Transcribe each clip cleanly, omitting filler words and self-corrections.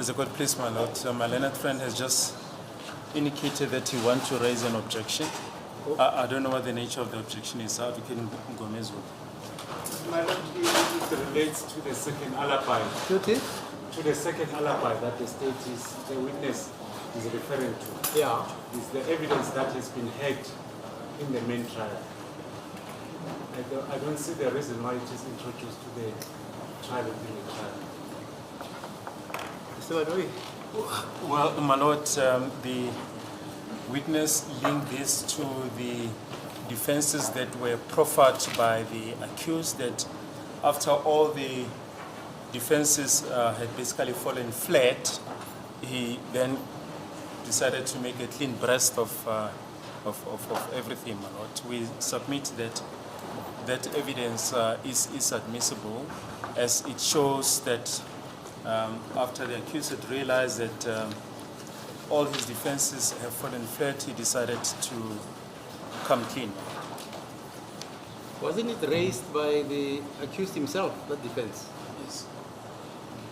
As a court, please, my lord, my learned friend has just indicated that he wants to raise an objection. I don't know what the nature of the objection is. Advocate Gomez. My lord, it relates to the second alibi. To the second alibi that the state is, the witness is referring to. Yeah. Is the evidence that has been had in the main trial. I don't see the reason why it is introduced to the trial within the trial. Mr. Badawi. Well, my lord, the witness linked this to the defenses that were proffered by the accused, that after all the defenses had basically fallen flat, he then decided to make a clean breast of everything, my lord. We submit that that evidence is admissible, as it shows that after the accused had realized that all his defenses have fallen flat, he decided to come clean. Wasn't it raised by the accused himself, that defense? Yes.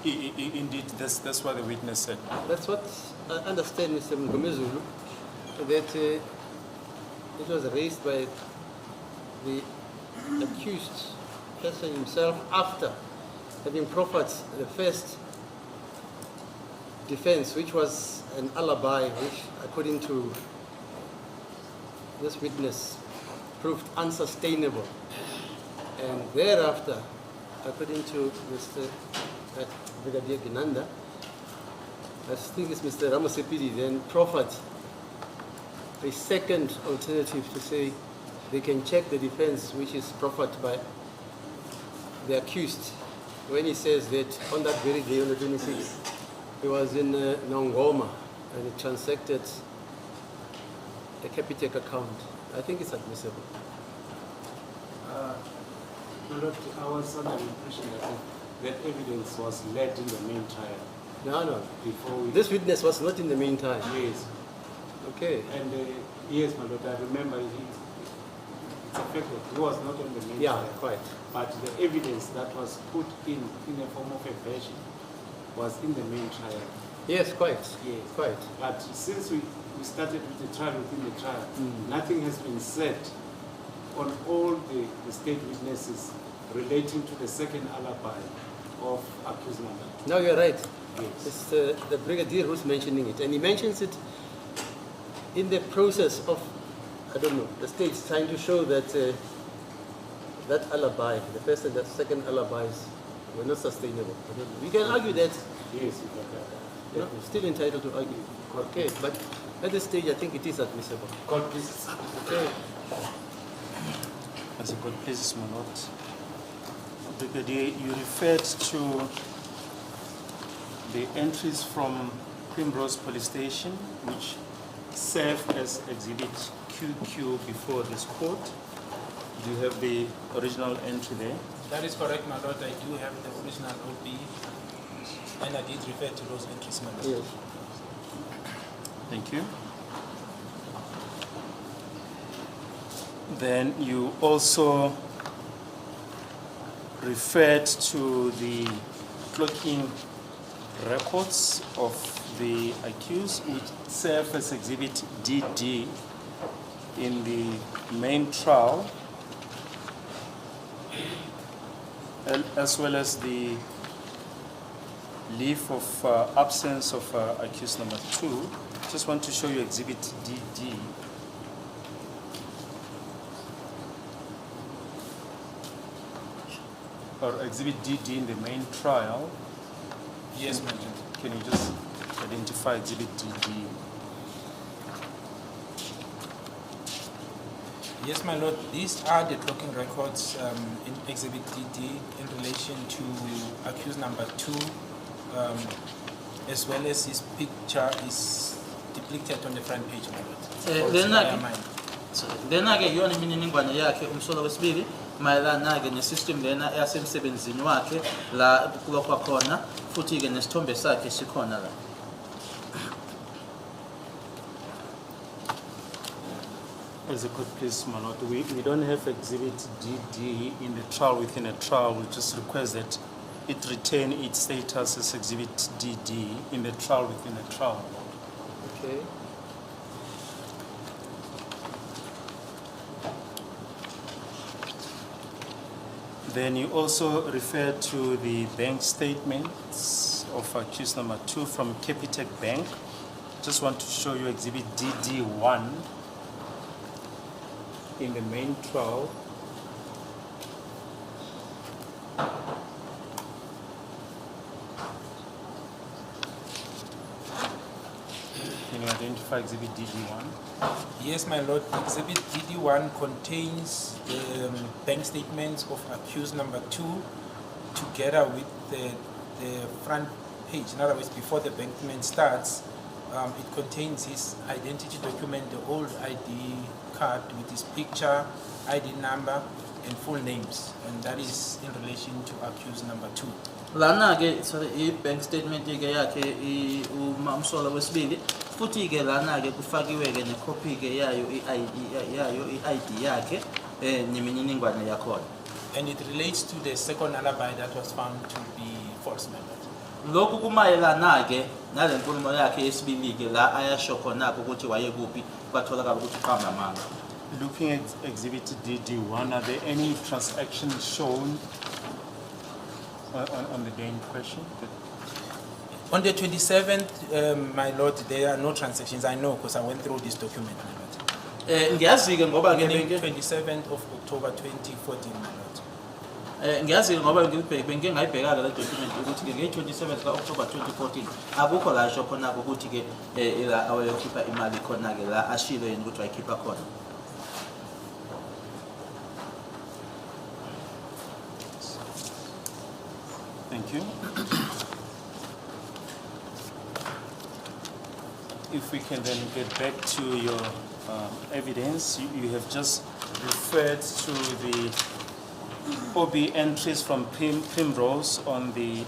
Indeed, that's what the witness said. That's what I understand, Mr. Mgomezulu, that it was raised by the accused person himself after having proffered the first defense, which was an alibi, which, according to this witness, proved unsustainable. And thereafter, according to Mr. Brigadier Ginanda, I think it's Mr. Ramosepidi, then proffered a second alternative to say they can check the defense which is proffered by the accused, when he says that on that very day, on the 26th, he was in Nongoma and he transacted a Capitec account. I think it's admissible. I was under the impression that evidence was led in the main trial. No. Before we... This witness was not in the meantime. Yes. Okay. And yes, my lord, I remember it's a fact that he was not on the main trial. Yeah, quite. But the evidence that was put in the form of a version was in the main trial. Yes, quite. Yes. Quite. But since we started with the trial within the trial, nothing has been said on all the state witnesses relating to the second alibi of accused number. No, you're right. Yes. It's the brigadier who's mentioning it. And he mentions it in the process of, I don't know, the state trying to show that that alibi, the first and the second alibis, were not sustainable. We can argue that. Yes, No, still entitled to argue. Okay, but at this stage, I think it is admissible. God, please. Okay. As a court, please, my lord. Brigadier, you referred to the entries from Primrose Police Station, which serve as Exhibit QQ before this court. Do you have the original entry there? That is correct, my lord. I do have the original OB, and I did refer to those entries, my lord. Yes. Thank you. Then you also referred to the clocking records of the accused, which serve as Exhibit DD in the main trial, as well as the leave of absence of accused number 2. Just want to show you Exhibit DD. Or Exhibit DD in the main trial. Yes, my lord. Can you just identify Exhibit DD? Yes, my lord. These are the clocking records in Exhibit DD in relation to accused number 2, as well as his picture is depicted on the front page, my lord. Lena-ke iyona imininingwane yakhe umsolo wesibili mayelana-ke nesystem lena eyasemsebenzini wakhe la kulokhwa khona futhi-ke nesithombe sakhe sikhona la. As a court, please, my lord, we don't have Exhibit DD in the trial within a trial. We just request that it retained its status as Exhibit DD in the trial within a trial. Okay. Then you also refer to the bank statements of accused number 2 from Capitec Bank. Just want to show you Exhibit DD1 in the main trial. Can you identify Exhibit DD1? Yes, my lord. Exhibit DD1 contains the bank statements of accused number 2 together with the front page. In other words, before the bank statement starts, it contains his identity document, the old ID card with his picture, ID number, and full names. And that is in relation to accused number 2. Lana ke sorry i-bank statement ke yakhe umamsola wesibili futhi ke lana ke kufakiwe ke necopy ke yayo i-ID yakhe nemininingwane yakhona. And it relates to the second alibi that was found to be false, my lord. Lokhu kumayelana ke nale nkulumo yakhe yesibili ke la ayasho khona ukuthi waye kuphi kwatholakala ukuthi uqamba amanga. Looking at Exhibit DD1, are there any transactions shown on the day in question? On the 27th, my lord, there are no transactions. I know because I went through this document, my lord. Ngiyazi ke ngoba ke Beginning 27th of October 2014, my lord. ngiyazi ngoba benge ngayibheka le document ukuthi ke nge-27 ka October 2014 akukho la sho khona ukuthi ke la awayokhipha imali khona ke la ashilo yini ukuthi wayikhipha khona. Thank you. If we can then get back to your evidence, you have just referred to the OB entries from Primrose on the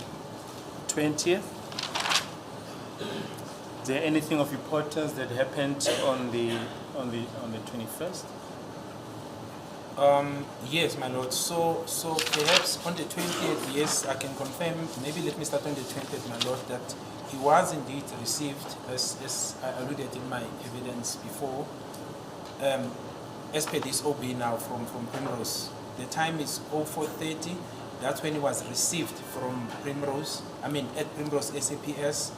20th. Is there anything of importance that happened on the 21st? Yes, my lord. So perhaps on the 20th, yes, I can confirm. Maybe let me start on the 20th, my lord, that he was indeed received, as I alluded in my evidence before, as per this OB now from Primrose. The time is 04:30. That's when he was received from Primrose. I mean, at Primrose SAPS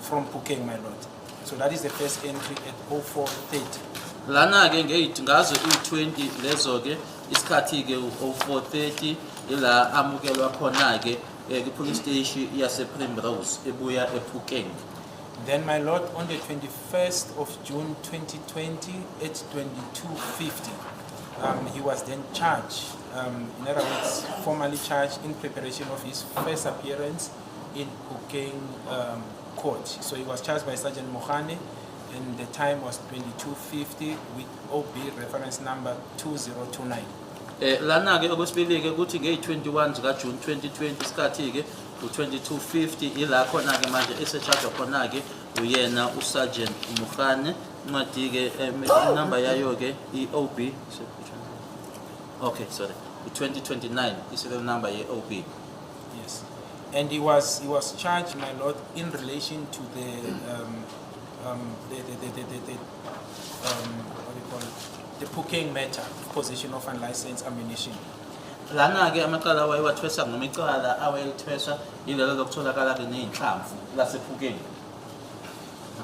from Pukeng, my lord. So that is the first entry at 04:30. Lana ke ngazo i20 lezo ke isikhathi ke 04:30 ila amukelwa khona ke police station yase Primrose ebuya ePhukeng. Then, my lord, on the 21st of June 2020 at 22:50, he was then charged, in other words, formally charged in preparation of his first appearance in Pukeng court. So he was charged by Sergeant Mohane, and the time was 22:50 with OB reference number 2029. Lana ke okwesibili ke ukuthi nge21 zika June 2020 isikhathi ke u22:50 ila khona ke manje esecharge khona ke uyena uSergeant Mohane incwadi ke number yayo ke iOB. Okay, sorry. 2029 is the number yeOB. Yes. And he was charged, my lord, in relation to the what do you call it? The Pukeng matter, possession of unlicensed ammunition. Lana ke amaqala wayewathwesa ngomicala awayethwesa ilelo lokutholakala ke nezinhlamvu lasePhukeng.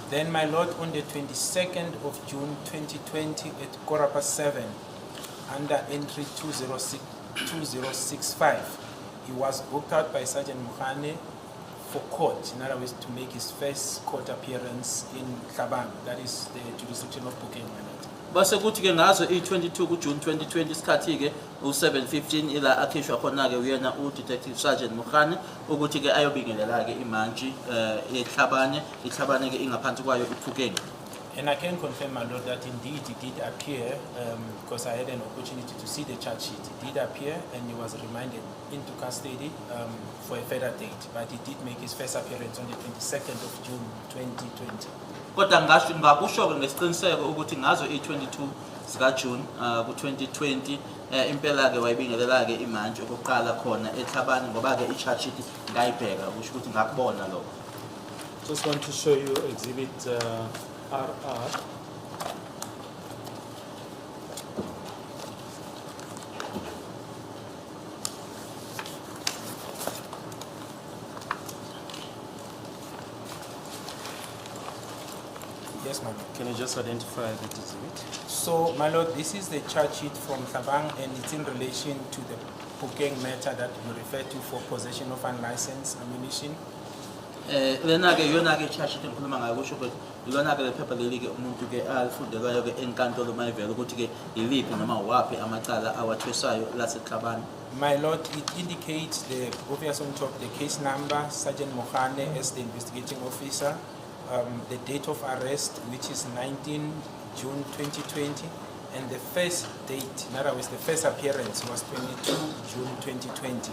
Then, my lord, on the 22nd of June 2020 at 7:15, under entry 20665, he was booked out by Sergeant Mohane for court, in other words, to make his first court appearance in Thabang, that is the jurisdiction of Pukeng, my lord. Base kuthi ke ngazo i22 ku June 2020 isikhathi ke u7:15 ila akhishwa khona ke uyena uDetective Sergeant Mohane ukuthi ke ayobingelela ke imantshi eThabane ke ingaphansi kwayo iPhukeng. And I can confirm, my lord, that indeed he did appear, because I had an opportunity to see the charge sheet. He did appear and he was remanded into custody for a further date, but he did make his first appearance on the 22nd of June 2020. kodwa ngakusho-ke ngesiqiniseko ukuthi ngazo i-22 zikaJune ku-2020 impela-ke wayibingelela-ke imantshi okokuqala khona eThabani ngoba-ke i-charge sheet ngayibheka kusho ukuthi ngakubona lokho. Just want to show you exhibit RR. Yes, my lord. Can you just identify that exhibit? So, my lord, this is the charge sheet from Thabang, and it's in relation to the Pukeng matter that you refer to for possession of unlicensed ammunition. Lena-ke iyona-ke i-charge sheet engikhuluma ngayo kusho ukuthi ilona-ke le phepha leli-ke umuntu-ke alifundelwayo-ke enkantolo uma ivela ukuthi-ke iliphi noma waphi amacala awathwesayo laseThabani. My lord, it indicates the obvious on top, the case number, Sergeant Mohane as the investigating officer, the date of arrest, which is 19 June 2020, and the first date, in other words, the first appearance was 22 June 2020,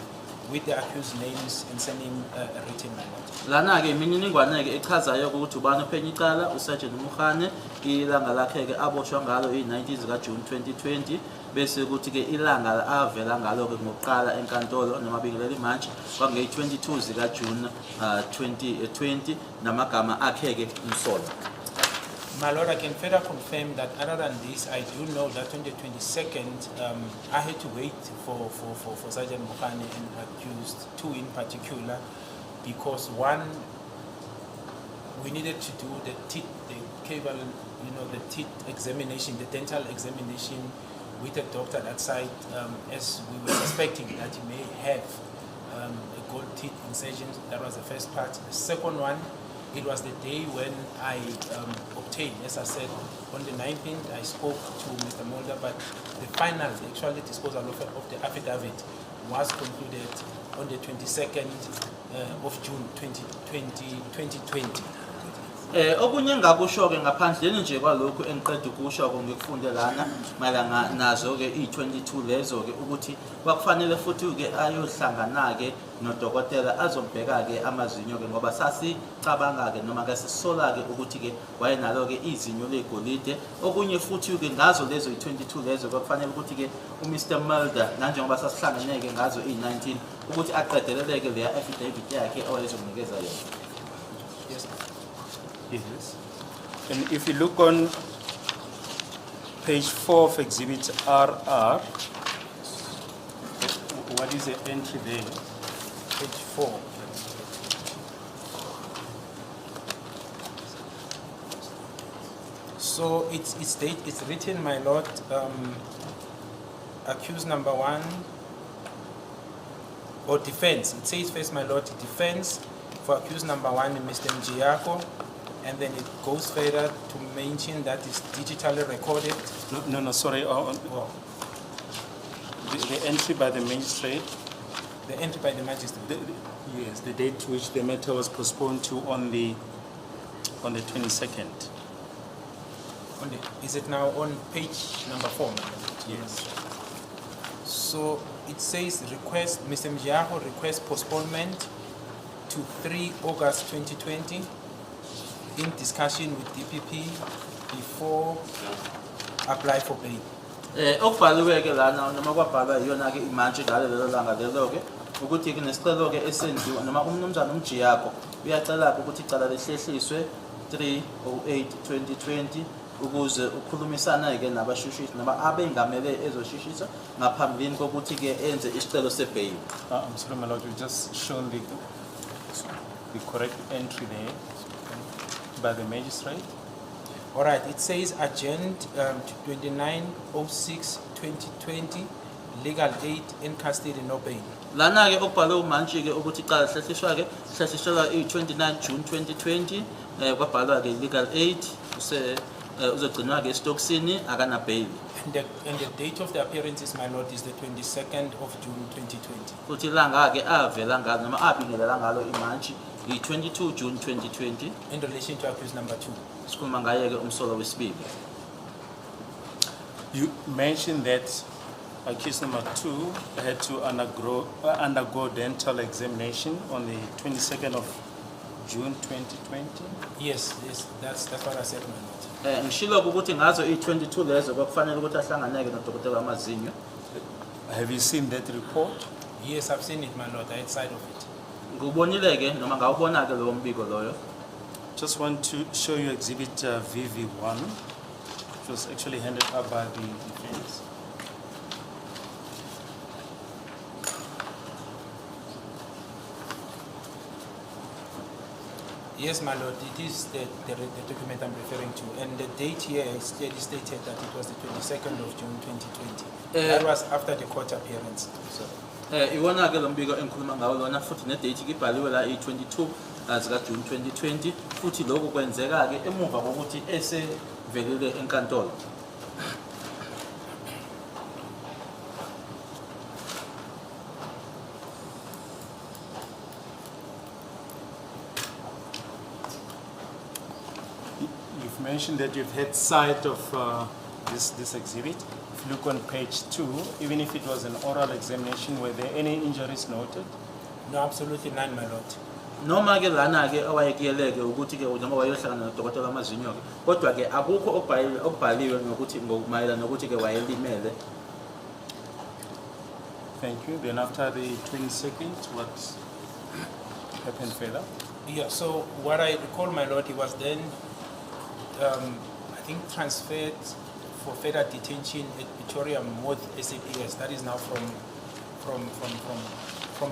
with the accused names and surname written, my lord. Lana-ke imininingwane-ke echazayo ukuthi ubani ophenye icala uSergeant Mohane, ilanga lakhe-ke aboshwa ngalo i-19 zikaJune 2020, bese kuthi-ke ilanga avela ngalo-ke ngokuqala enkantolo noma bingelela imantshi kwangeyi-22 zikaJune 2020 namagama akhe-ke umsolwa. My lord, I can further confirm that other than this, I do know that on the 22nd, I had to wait for Sergeant Mohane and accused, two in particular, because one, we needed to do the teeth, the cable, the teeth examination, the dental examination with a doctor that side, as we were suspecting that he may have a gold teeth incision. That was the first part. The second one, it was the day when I obtained, as I said, on the 19th, I spoke to Mr. Mulder, but the final, the actual disposal of the affidavit was concluded on the 22nd of June 2020. Okunye engakusho-ke ngaphandleni nje kwalokhu engiqeda ukusho-ke ngikufunde lana mayelana nazo-ke i-22 lezo-ke ukuthi kwakufanele futhi-ke ayohlangana-ke nodokotela azombheka-ke amazinyo-ke ngoba sasicabanga-ke noma-ke sisola-ke ukuthi-ke wayenalo-ke izinyo legolide. Okunye futhi-ke ngazo lezo i-22 lezo kwakufanele ukuthi-ke uMr. Mulder nanjengoba sasihlangeneke ngazo i-19 ukuthi aqedeleleke leya affidavit yakhe owayezomnikeza yona. Yes. Yes. And if you look on page 4 of exhibit RR, what is the entry there? Page 4. So it's written, my lord, accused number 1, or defense. It says first, my lord, defense for accused number 1, Mr. Mjiako, and then it goes further to mention that it's digitally recorded. No, sorry. The entry by the magistrate. The entry by the magistrate. Yes, the date to which the matter was postponed to on the 22nd. Is it now on page number 4? Yes. So it says request, Mr. Mjiako requests postponement to 3 August 2020 in discussion with DPP before apply for bail. Okubhaliwe-ke lana noma kwabhalwa iyona-ke imantshi ngalo lelo langa lelo-ke ukuthi-ke nesicelo-ke esenziwa noma umnumzana uMjiyako uyacela-ke ukuthi icala lihlehliswe 3/08/2020 ukuze ukhulumisane-ke nabashushisi noma abengamele ezoshishisa ngaphambilini kokuthi-ke enze isicelo sebail. I'm sorry, my lord, you just shown the correct entry there by the magistrate. All right, it says adjourned to 29/06/2020, legal aid in custody, no bail. Lana-ke okubhalwe umantshi-ke ukuthi icala lihlehliswa-ke lihlehlishwa i-29 June 2020 kwabhalwa-ke legal aid uzogcinwa-ke esitokisini akana bail. And the date of the appearances, my lord, is the 22nd of June 2020. Futhi ilanga-ke avela ngalo noma abingelela ngalo imantshi i-22 June 2020 in relation to accused number 2. sikhuluma ngaye-ke umsolo wesibili. You mentioned that accused number 2 had to undergo dental examination on the 22nd of June 2020? Yes, that's what I said, my lord. Ngishilo ukuthi ngazo i-22 lezo kwakufanele ukuthi ahlanganeke nodokotela wamazinyo. Have you seen that report? Yes, I've seen it, my lord. I had sight of it. Ngubonile-ke noma ngawubona-ke lowo mbiko loyo. Just want to show you exhibit VV1, which was actually handed up by the defense. Yes, my lord, it is the document I'm referring to. And the date here is clearly stated that it was the 22nd of June 2020. That was after the court appearance. So, Iwona-ke lo mbiko engikhuluma ngawo lona futhi ne-date ibhaliwe la i-22 zika June 2020 futhi lokhu kwenzeka-ke emuva kokuthi esevelile enkantolo. You've mentioned that you've had sight of this exhibit. If you look on page 2, even if it was an oral examination, were there any injuries noted? no, absolutely none, my lord. Noma-ke lana-ke owayekuyeleke ukuthi-ke noma wayeyohlangana nodokotela wamazinyo-ke kodwa-ke akukho okubhaliwe ngokuthi mayelana nokuthi-ke wayelimele. Thank you. Then after the 22nd, what happened further? Yeah, so what I recall, my lord, he was then, I think, transferred for further detention at Pretoria North SAPS. That is now from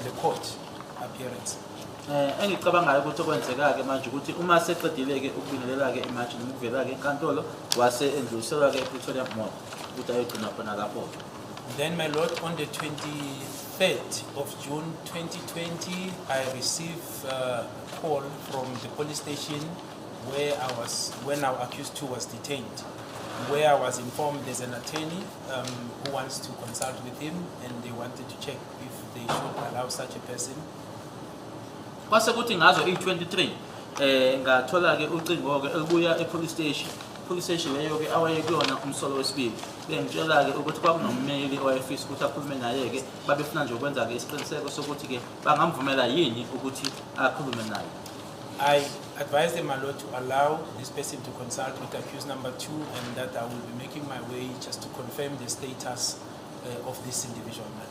the court appearance. Engicabangayo ukuthi okwenzeka-ke manje ukuthi uma seqedile-ke ukubingelela-ke imantshi noma ukuvela-ke enkantolo wase endluliselwa-ke ePretoria North ukuthi ayogcina khona lapho. Then, my lord, on the 23rd of June 2020, I received a call from the police station where when our accused two was detained, where I was informed there's an attorney who wants to consult with him, and they wanted to check if they should allow such a person. Kwase kuthi ngazo i-23 ngathola-ke ucingo-ke elubuya e-police station. Police station leyo-ke awayekuyona umsolo wesibili. Bengitshela-ke ukuthi kwakunommeli owayefisa ukuthi akhulume naye-ke babefuna nje ukwenza-ke isiqiniseko sokuthi-ke bangamvumela yini ukuthi akhulume naye. I advised them, my lord, to allow this person to consult with accused number 2, and that I will be making my way just to confirm the status of this individual, my lord.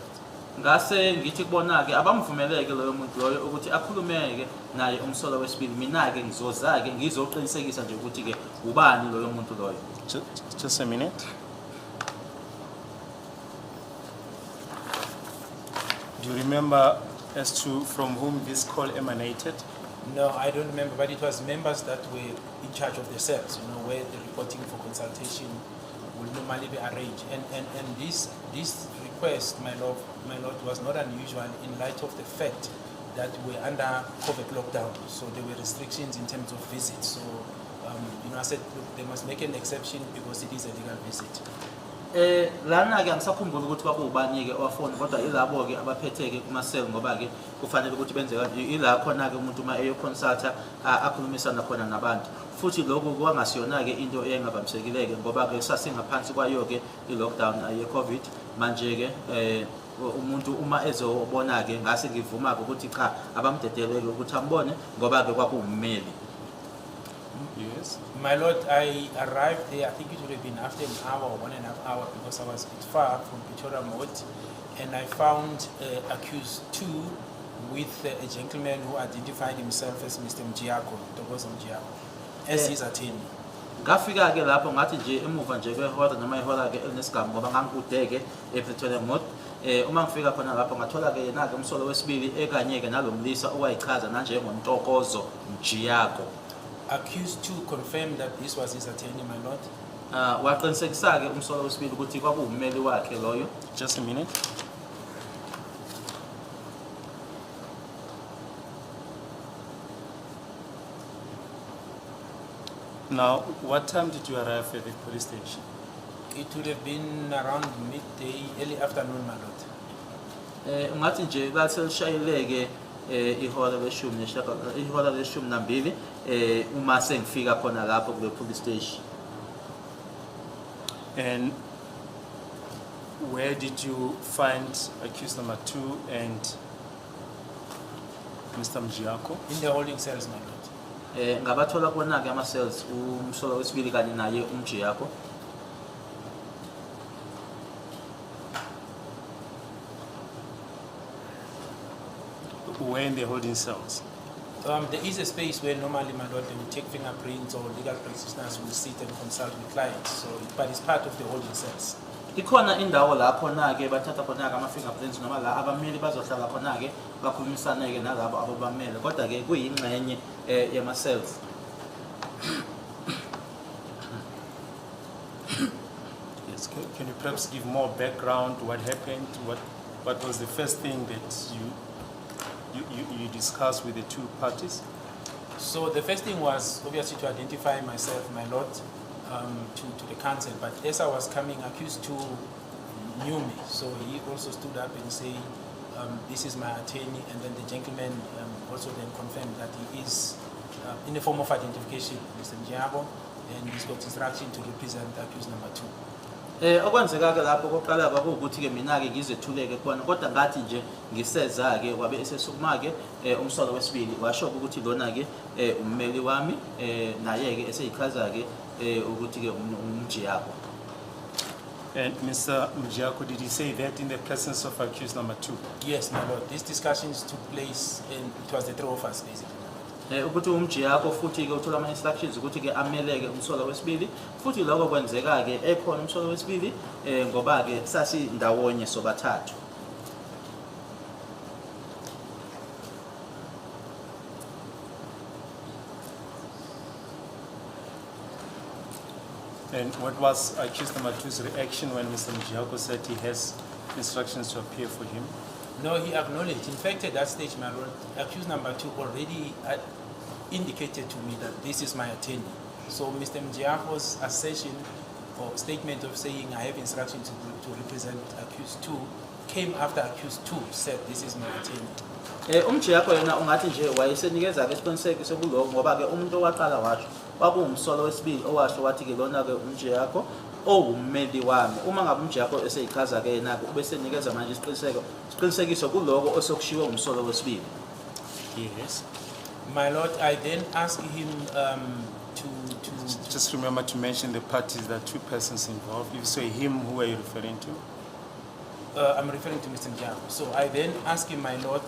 Ngase ngithi kubona-ke abamvumeleke loyo muntu loyo ukuthi akhulumeke naye umsolo wesibili. Mina-ke ngizoza-ke ngizoqinisekisa nje ukuthi-ke ubani loyo muntu loyo. Just a minute. Do you remember as to from whom this call emanated? No, I don't remember, but it was members that were in charge of the cells, where the reporting for consultation will normally be arranged. And this request, my lord, was not unusual in light of the fact that we're under COVID lockdown. So there were restrictions in terms of visits. So, I said, look, they must make an exception because it is a legal visit. Lana-ke angisakhumbula ukuthi kwakuwubani-ke owafona kodwa ilabo-ke abaphethe-ke kuma-cell ngoba-ke kufanele ukuthi benze ila khona-ke umuntu uma eyoconsulta akhulumisana khona nabantu futhi lokhu kwangasiyona-ke into engavamisekile-ke ngoba-ke sasingaphansi kwayo-ke i-lockdown ye-COVID. Manje-ke umuntu uma ezobona-ke ngase ngivuma-ke ukuthi cha abamdedeleke ukuthi ambone ngoba-ke kwakuwummeli. Yes. My lord, I arrived there, I think it would have been after an hour or 1.5 hours because I was a bit far from Pretoria North, and I found accused 2 with a gentleman who identified himself as Mr. Mjiako, Togozo Mjiako, as his attorney. Ngafika-ke lapho ngathi nje emuva nje kwehora noma ihora-ke elinesigaba ngoba ngangikude-ke ePretoria North. Uma ngifika khona lapho ngathola-ke yena-ke umsolo wesibili ekanye-ke nalo mlisa owayichaza nanjengoNtokozo Mjiako. Accused 2 confirmed that this was his attorney, my lord. Waqinisekisa-ke umsolo wesibili ukuthi kwakuwummeli wakhe loyo. Just a minute. Now, what time did you arrive at the police station? It would have been around midday, early afternoon, my lord. Ngathi nje laselishayeleke ihora leshumi nambili uma sengifika khona lapho kule police station. And where did you find accused number 2 and Mr. Mjiako. In the holding cells, my lord. Ngabathola khona-ke ama-cells umsolo wesibili kanye naye uMjiyako. Where in the holding cells? There is a space where normally, my lord, they will take fingerprints or legal practitioners will sit and consult with clients. So, but it's part of the holding cells. Ikhona indawo la khona-ke bathatha khona-ke ama-fingerprints noma la abameli bazohlala khona-ke bakhulumisane-ke nalabo ababamele kodwa-ke kuyingxenye yama-cells. Yes. Can you perhaps give more background? What happened? What was the first thing that you discussed with the two parties? So the first thing was obviously to identify myself, my lord, to the council. But as I was coming, accused two knew me. So he also stood up and said, this is my attorney. And then the gentleman also then confirmed that he is in the form of identification, Mr. Mjiako, and he's got instruction to represent accused number 2. Okwenzeka-ke lapho kokuqala kwakuwukuthi-ke mina-ke ngizethuleke khona kodwa ngathi nje ngiseza-ke wabe esesukuma-ke umsolo wesibili washo-ke ukuthi lona-ke ummeli wami naye-ke eseyichaza-ke ukuthi-ke uMjiyako. And Mr. Mjiako, did he say that in the presence of accused number 2? Yes, my lord. These discussions took place and it was the three of us basically. Ukuthi uMjiyako futhi-ke uthola ama-instructions ukuthi-ke ameleke umsolo wesibili futhi lokho kwenzeka-ke ekhona umsolo wesibili ngoba-ke sasindawonye sobathathu. And what was accused number 2's reaction when Mr. Mjiako said he has instructions to appear for him? No, he acknowledged. In fact, at that stage, my lord, accused number 2 already indicated to me that this is my attorney. So Mr. Mjiako's assertion or statement of saying I have instructions to represent accused 2 came after accused 2 said this is my attorney. uMjiyako yena ungathi nje wayesenikeza-ke isiqinisekiso kuloko ngoba-ke umuntu owaqala washo kwakuwumsolo wesibili owasho wathi-ke lona-ke uMjiyako owummeli wami. Uma ngabe uMjiyako eseyichaza-ke yena-ke ubesenikeza manje isiqinisekiso kuloko osokushiwe umsolo wesibili. Yes. My lord, I then asked him to Just remember to mention the parties, there are 2 persons involved. You say him, who are you referring to? I'm referring to Mr. Mjiako. So I then asked him, my lord,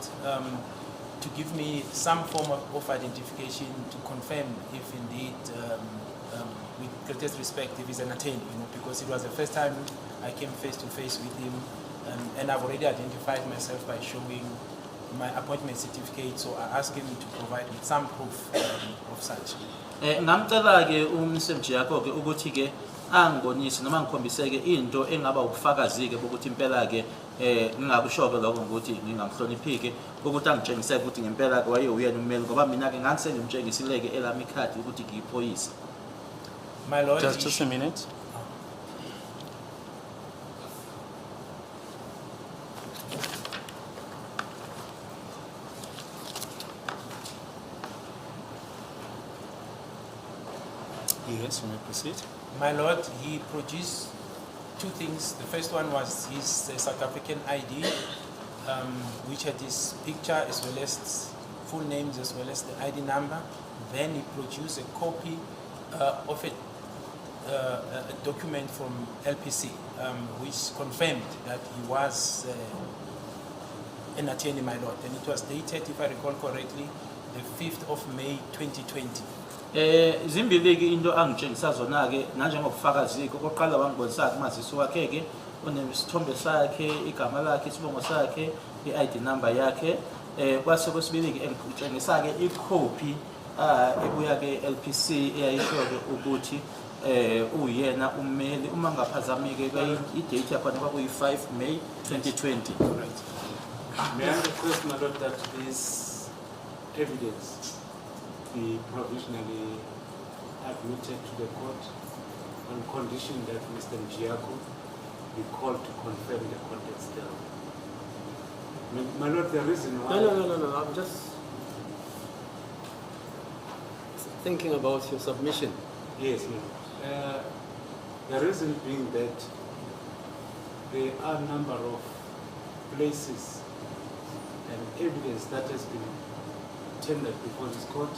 to give me some form of identification to confirm if indeed, with greatest respect, if he's an attorney, because it was the first time I came face to face with him, and I've already identified myself by showing my appointment certificate. So I asked him to provide me some proof of such. Ngamcela-ke uMjiyako-ke ukuthi-ke angibonise noma ngikhombiseke into engaba ubufakazi-ke bokuthi impela-ke ngingakusho-ke lokho ngokuthi ngingamhloniphike ukuthi angitshengiseke ukuthi ngempela-ke wayewuyena ummeli ngoba mina-ke ngangisengimtshengisile-ke elami ikhadi ukuthi ngiyiphoyisa. My lord, Just a minute. Yes, you may proceed. My lord, he produced 2 things. The first one was his South African ID, which had his picture as well as full names as well as the ID number. Then he produced a copy of a document from LPC, which confirmed that he was an attorney, my lord. And it was dated, if I recall correctly, the 5th of May 2020. Zimbili-ke into angitshengisa zona-ke nanjengobufakazi okokuqala wangibonisa-ke umazisi wakhe-ke unesithombe sakhe, igama lakhe, isibongo sakhe, i-ID number yakhe. Kwase kwesibili-ke ngitshengisa-ke ikhophi ebuya-ke LPC eyayisho-ke ukuthi uyena ummeli. Uma ngaphazami-ke i-date yakhona kwakuyi-5 May 2020. Correct. May I request, my lord, that this evidence be provisionally admitted to the court on condition that Mr. Mjiako be called to confirm the contents thereof. My lord, the reason why... No. I'm just thinking about your submission. Yes, my lord. The reason being that there are a number of places and evidence that has been tendered before this court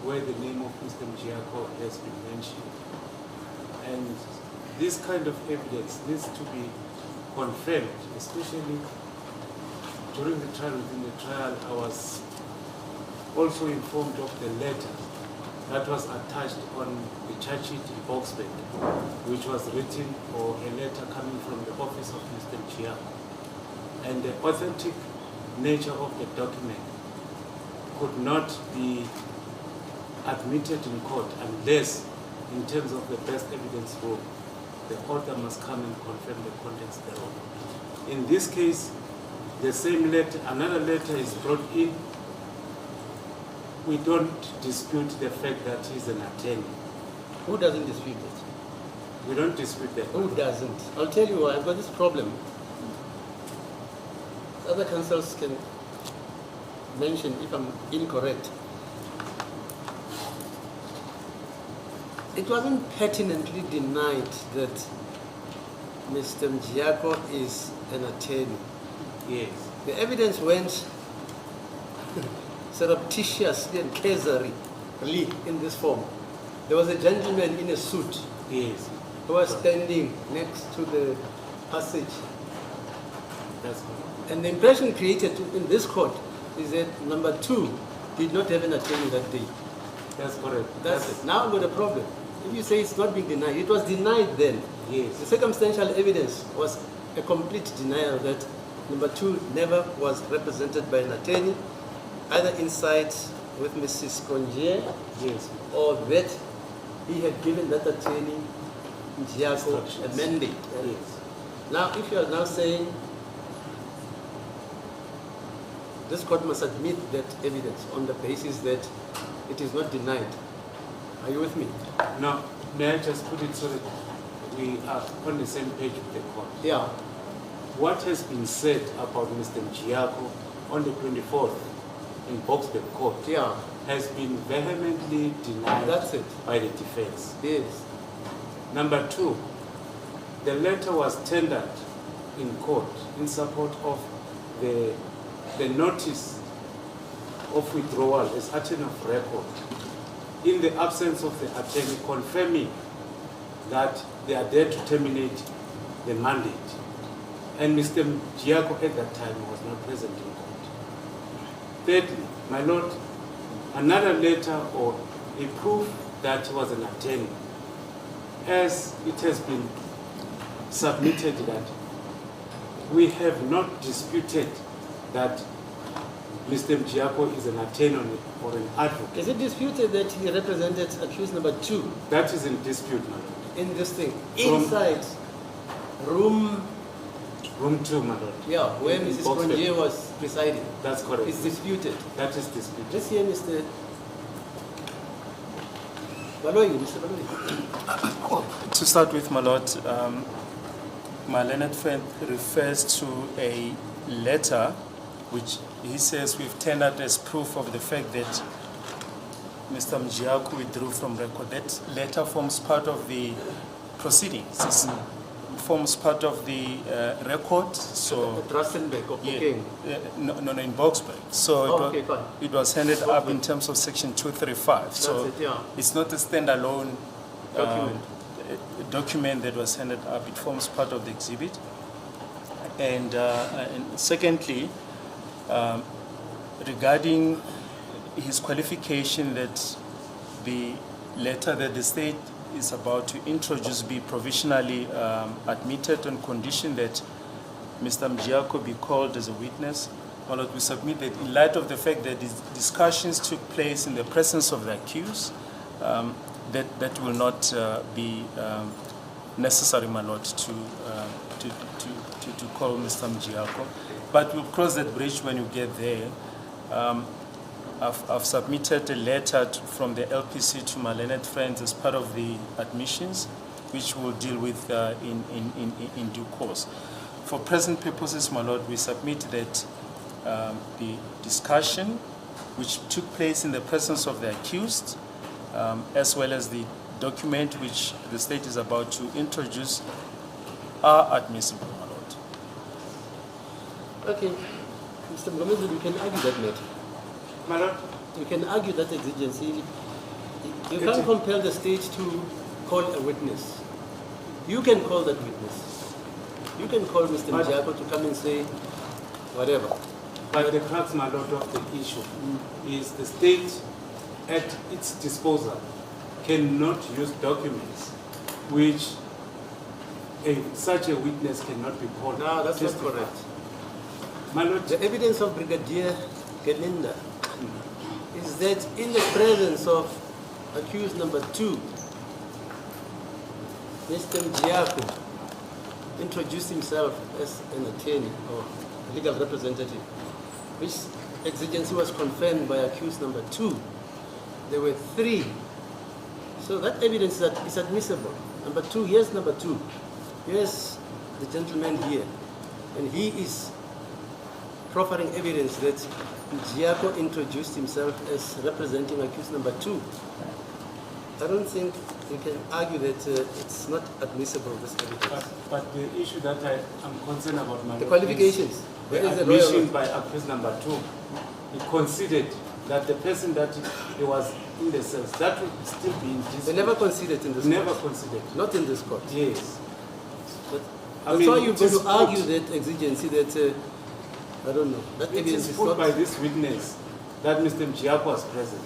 where the name of Mr. Mjiako has been mentioned. And this kind of evidence needs to be confirmed, especially during the trial. Within the trial, I was also informed of the letter that was attached on the charge sheet in Boxburg, which was written, or a letter coming from the office of Mr. Mjiako. And the authentic nature of the document could not be admitted in court unless, in terms of the best evidence rule, the author must come and confirm the contents thereof. In this case, the same letter, another letter is brought in. We don't dispute the fact that he's an attorney. Who doesn't dispute it? We don't dispute that. Who doesn't? I'll tell you why. I've got this problem. Other councils can mention if I'm incorrect. It wasn't pertinently denied that Mr. Mjiako is an attorney. Yes. The evidence went surreptitiously and casually in this form. There was a gentleman in a suit Yes. who was standing next to the passage. That's correct. And the impression created in this court is that number 2 did not have an attorney that day. That's correct. That's it. Now I've got a problem. If you say it's not being denied, it was denied then. Yes. The circumstantial evidence was a complete denial that number 2 never was represented by an attorney, either inside with Mrs. Konje Yes. or that he had given that attorney Mjiako a Instructions. mandate. Yes. Now, if you are now saying this court must admit that evidence on the basis that it is not denied, are you with me? Now, may I just put it so that we are on the same page with the court? Yeah. What has been said about Mr. Mjiako on the 24th in Boxburg Court Yeah. has been vehemently denied That's it. by the defense. Yes. Number 2, the letter was tendered in court in support of the notice of withdrawal as attorney of record in the absence of the attorney confirming that they are there to terminate the mandate. And Mr. Mjiako at that time was not present in court. Thirdly, my lord, another letter or a proof that he was an attorney, as it has been submitted that we have not disputed that Mr. Mjiako is an attorney or an advocate. Is it disputed that he represented accused number 2 That is in dispute, my lord. in this thing? From- Inside room, Room 2, my lord. yeah, where In Mrs. Boxburg. Konje was presiding. That's correct. It's disputed. That is disputed. Let's hear Mr. Baloyi. Mr. Baloyi. To start with, my lord, my learned friend refers to a letter which he says we've tendered as proof of the fact that Mr. Mjiako withdrew from record. That letter forms part of the proceedings. It forms part of the record. So Rustenburg, yeah, okay. no, in Boxburg. So Okay, fine. it was handed up in terms of section 235. So That's it, yeah. it's not a standalone Document. document that was handed up. It forms part of the exhibit. And secondly, regarding his qualification that the letter that the state is about to introduce be provisionally admitted on condition that Mr. Mjiako be called as a witness. Well, we submit that in light of the fact that these discussions took place in the presence of the accused, that will not be necessary, my lord, to call Mr. Mjiako. But we'll cross that bridge when you get there. I've submitted a letter from the LPC to my learned friends as part of the admissions, which we'll deal with in due course. For present purposes, my lord, we submit that the discussion which took place in the presence of the accused, as well as the document which the state is about to introduce, are admissible, my lord. Okay. Mr. Mgomezi, you can argue that matter. My lord, you can argue that exigency. You can't compel the state to call a witness. You can call that witness. You can call Mr. Mjako to come and say whatever. But the crux, my lord, of the issue is the state at its disposal cannot use documents which such a witness cannot be called. No, that's not testify. correct. My lord, The evidence of Brigadier Geninda is that in the presence of accused number 2, Mr. Mjako introduced himself as an attorney or legal representative, which exigency was confirmed by accused number 2. There were 3. So that evidence is admissible. Number 2, here's number 2. Here's the gentleman here. And he is proffering evidence that Mjako introduced himself as representing accused number 2. I don't think you can argue that it's not admissible, this evidence. but the issue that I am concerned about, my The lord, qualifications. is Where the is the lawyer? admission by accused number 2. He considered that the person that he was in the cells, that would still be in They dispute. never considered in this Never court. considered. Not in this court. Yes. But I that's mean, why you're it going is to argue put- that exigency that, I don't know, that It evidence is is put not... by this witness that Mr. Mjako was present.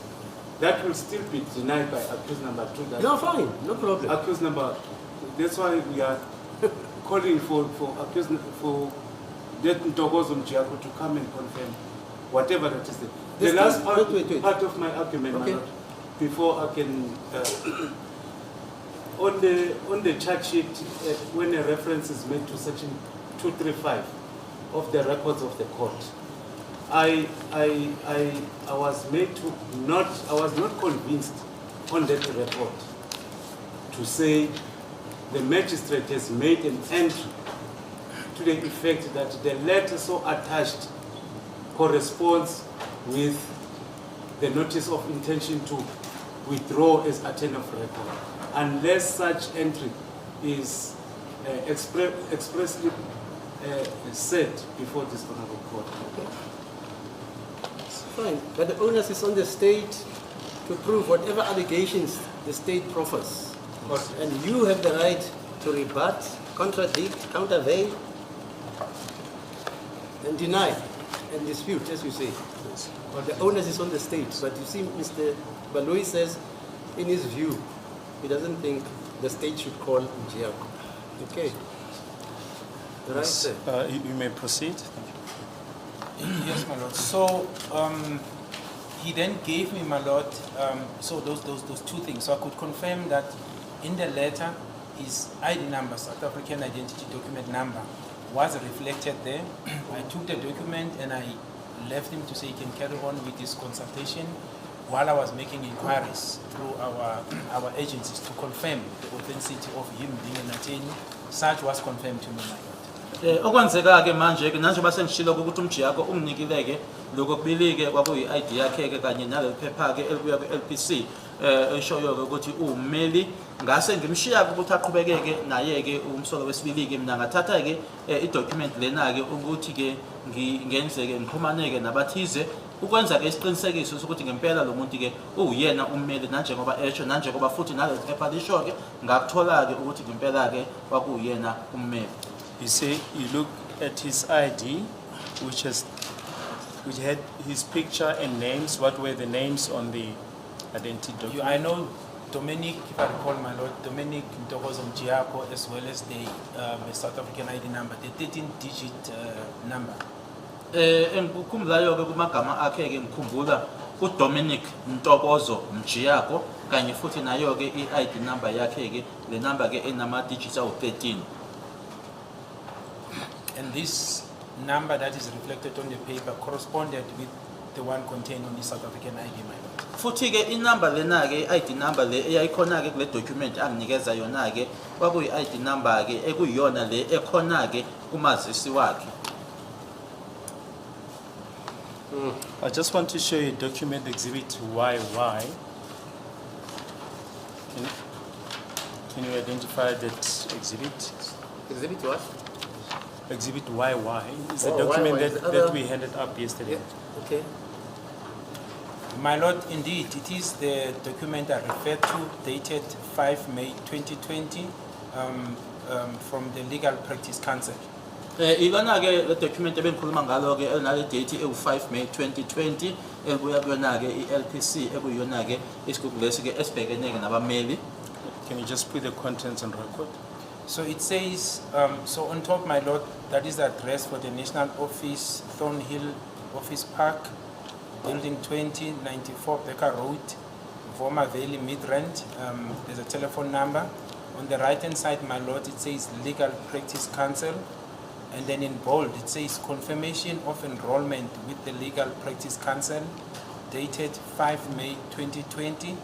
That will still be denied by accused number 2. That No, fine, no problem. accused number. That's why we are calling for accused for Ntokozo Mjako to come and confirm whatever that is. The This last is- part, wait. part of my argument, my Okay. lord, before I can on the charge sheet when a reference is made to section 235 of the records of the court. I was not convinced on that report to say the magistrate has made an entry to the effect that the letter so attached corresponds with the notice of intention to withdraw as attorney of record, unless such entry is expressly said before this honorable court. Fine, but the onus is on the state to prove whatever allegations the state proffers. And you have the right to rebut, contradict, countervail, and deny, and dispute, as you say. But the onus is on the state. But you see, Mr. Baloyi says, in his view, he doesn't think the state should call Mjako. Okay. Right, sir. You may proceed. Yes, my lord. So he then gave me, my lord, so those two things. So I could confirm that in the letter, his ID number, South African Identity Document number, was reflected there. I took the document and I left him to say he can carry on with his consultation while I was making inquiries through our agencies to confirm the authenticity of him being an attorney. Such was confirmed to me, my lord. Okwenzeka-ke manje-ke nanjengoba sengishilo ukuthi uMjako unginikile-ke lokho kubili-ke kwakuyi-ID yakhe-ke kanye naleli phepha-ke elibuya kwi-LPC eshoyo-ke ukuthi uwummeli ngase ngimshiya-ke ukuthi aqhubekeke naye-ke umsolo wesibili-ke mina ngathatha-ke idocument lena-ke ukuthi-ke ngenzeke ngixhumaneke nabathize ukwenza-ke isiqinisekiso sokuthi ngempela lo muntu-ke uyena ummeli nanjengoba esho nanjengoba futhi naleli phepha lisho-ke ngakuthola-ke ukuthi ngempela-ke kwakuyena ummeli. You say you look at his ID, which had his picture and names. What were the names on the identity document? I know Dominic, if I recall, my lord, Dominic Ntokozo Mjako, as well as the South African ID number, the 13-digit number. Engikukhumbulayo-ke kumagama akhe-ke ngikhumbula uDominic Ntokozo Mjako kanye futhi nayo-ke i-ID number yakhe-ke le number-ke enama-digits awu-13. And this number that is reflected on the paper corresponded with the one contained on the South African ID, my lord. Futhi-ke inumber lena-ke i-ID number le eyayikhona-ke kule document anginikeza yona-ke kwakuyi-ID number-ke ekuyiyona le ekhona-ke kumazisi wakhe. I just want to show you document exhibit YY. Can you identify that exhibit? Exhibit what? Exhibit YY is the Oh, document YY is the that other- we handed up yesterday. Okay. My Lord, indeed, it is the document I referred to, dated 5 May 2020, from the Legal Practice Council. Ilona-ke le document ebengikhuluma ngalo-ke elinale date ewu-5 May 2020 elibuya kuyona-ke i-LPC ekuyiyona-ke isigungu lesi-ke esibhekene-ke nabameli. Can you just put the contents on record? So it says, so on top, my Lord, that is the address for the National Office, Thornhill Office Park, Building 20, 94 Becker Road, Voma Valley, Midrand. There's a telephone number. On the right-hand side, my Lord, it says Legal Practice Council. And then in bold, it says confirmation of enrollment with the Legal Practice Council, dated 5 May 2020.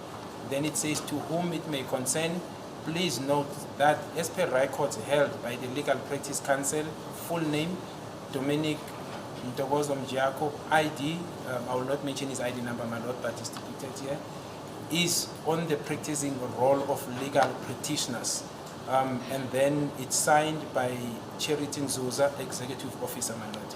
Then it says to whom it may concern. Please note that as per records held by the Legal Practice Council, full name, Dominic Ntokozo Mjiako, ID, I will not mention his ID number, my Lord, but it's depicted here, is on the practicing role of legal practitioners. And then it's signed by Charity Nzuza, Executive Officer, my Lord.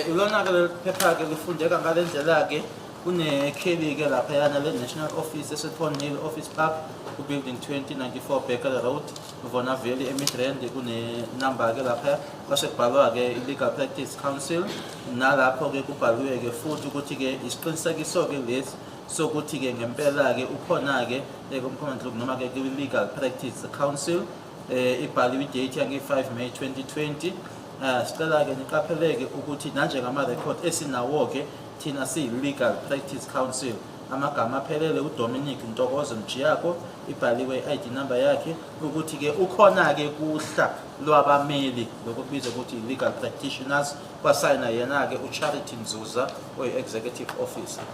Ilona-ke le phepha-ke lifundeka ngale ndlela-ke kunekheli-ke laphayana le-National Office ese-Thornhill Office Park, ku-Building 2094 Becker Road, Vona Valley, eMidrand, kune-number-ke laphaya, kwase kubhalwa-ke i-Legal Practice Council, nalapho-ke kubhaliwe-ke futhi ukuthi-ke isiqinisekiso-ke lesi sokuthi-ke ngempela-ke ukhona-ke kumkhomanhluku noma-ke kwi-Legal Practice Council, ibhaliwe idate yange-5 May 2020. Sicela-ke niqapheleke ukuthi nanjengama-record esinawo-ke thina siyi-Legal Practice Council, amagama aphelele uDominic Ntokozo Mjiako, ibhaliwe i-ID number yakhe, ukuthi-ke ukhona-ke kuhla lwabameli lokubizwa ukuthi legal practitioners, kwasayina yena-ke uCharity Nzuza oyi-Executive Officer.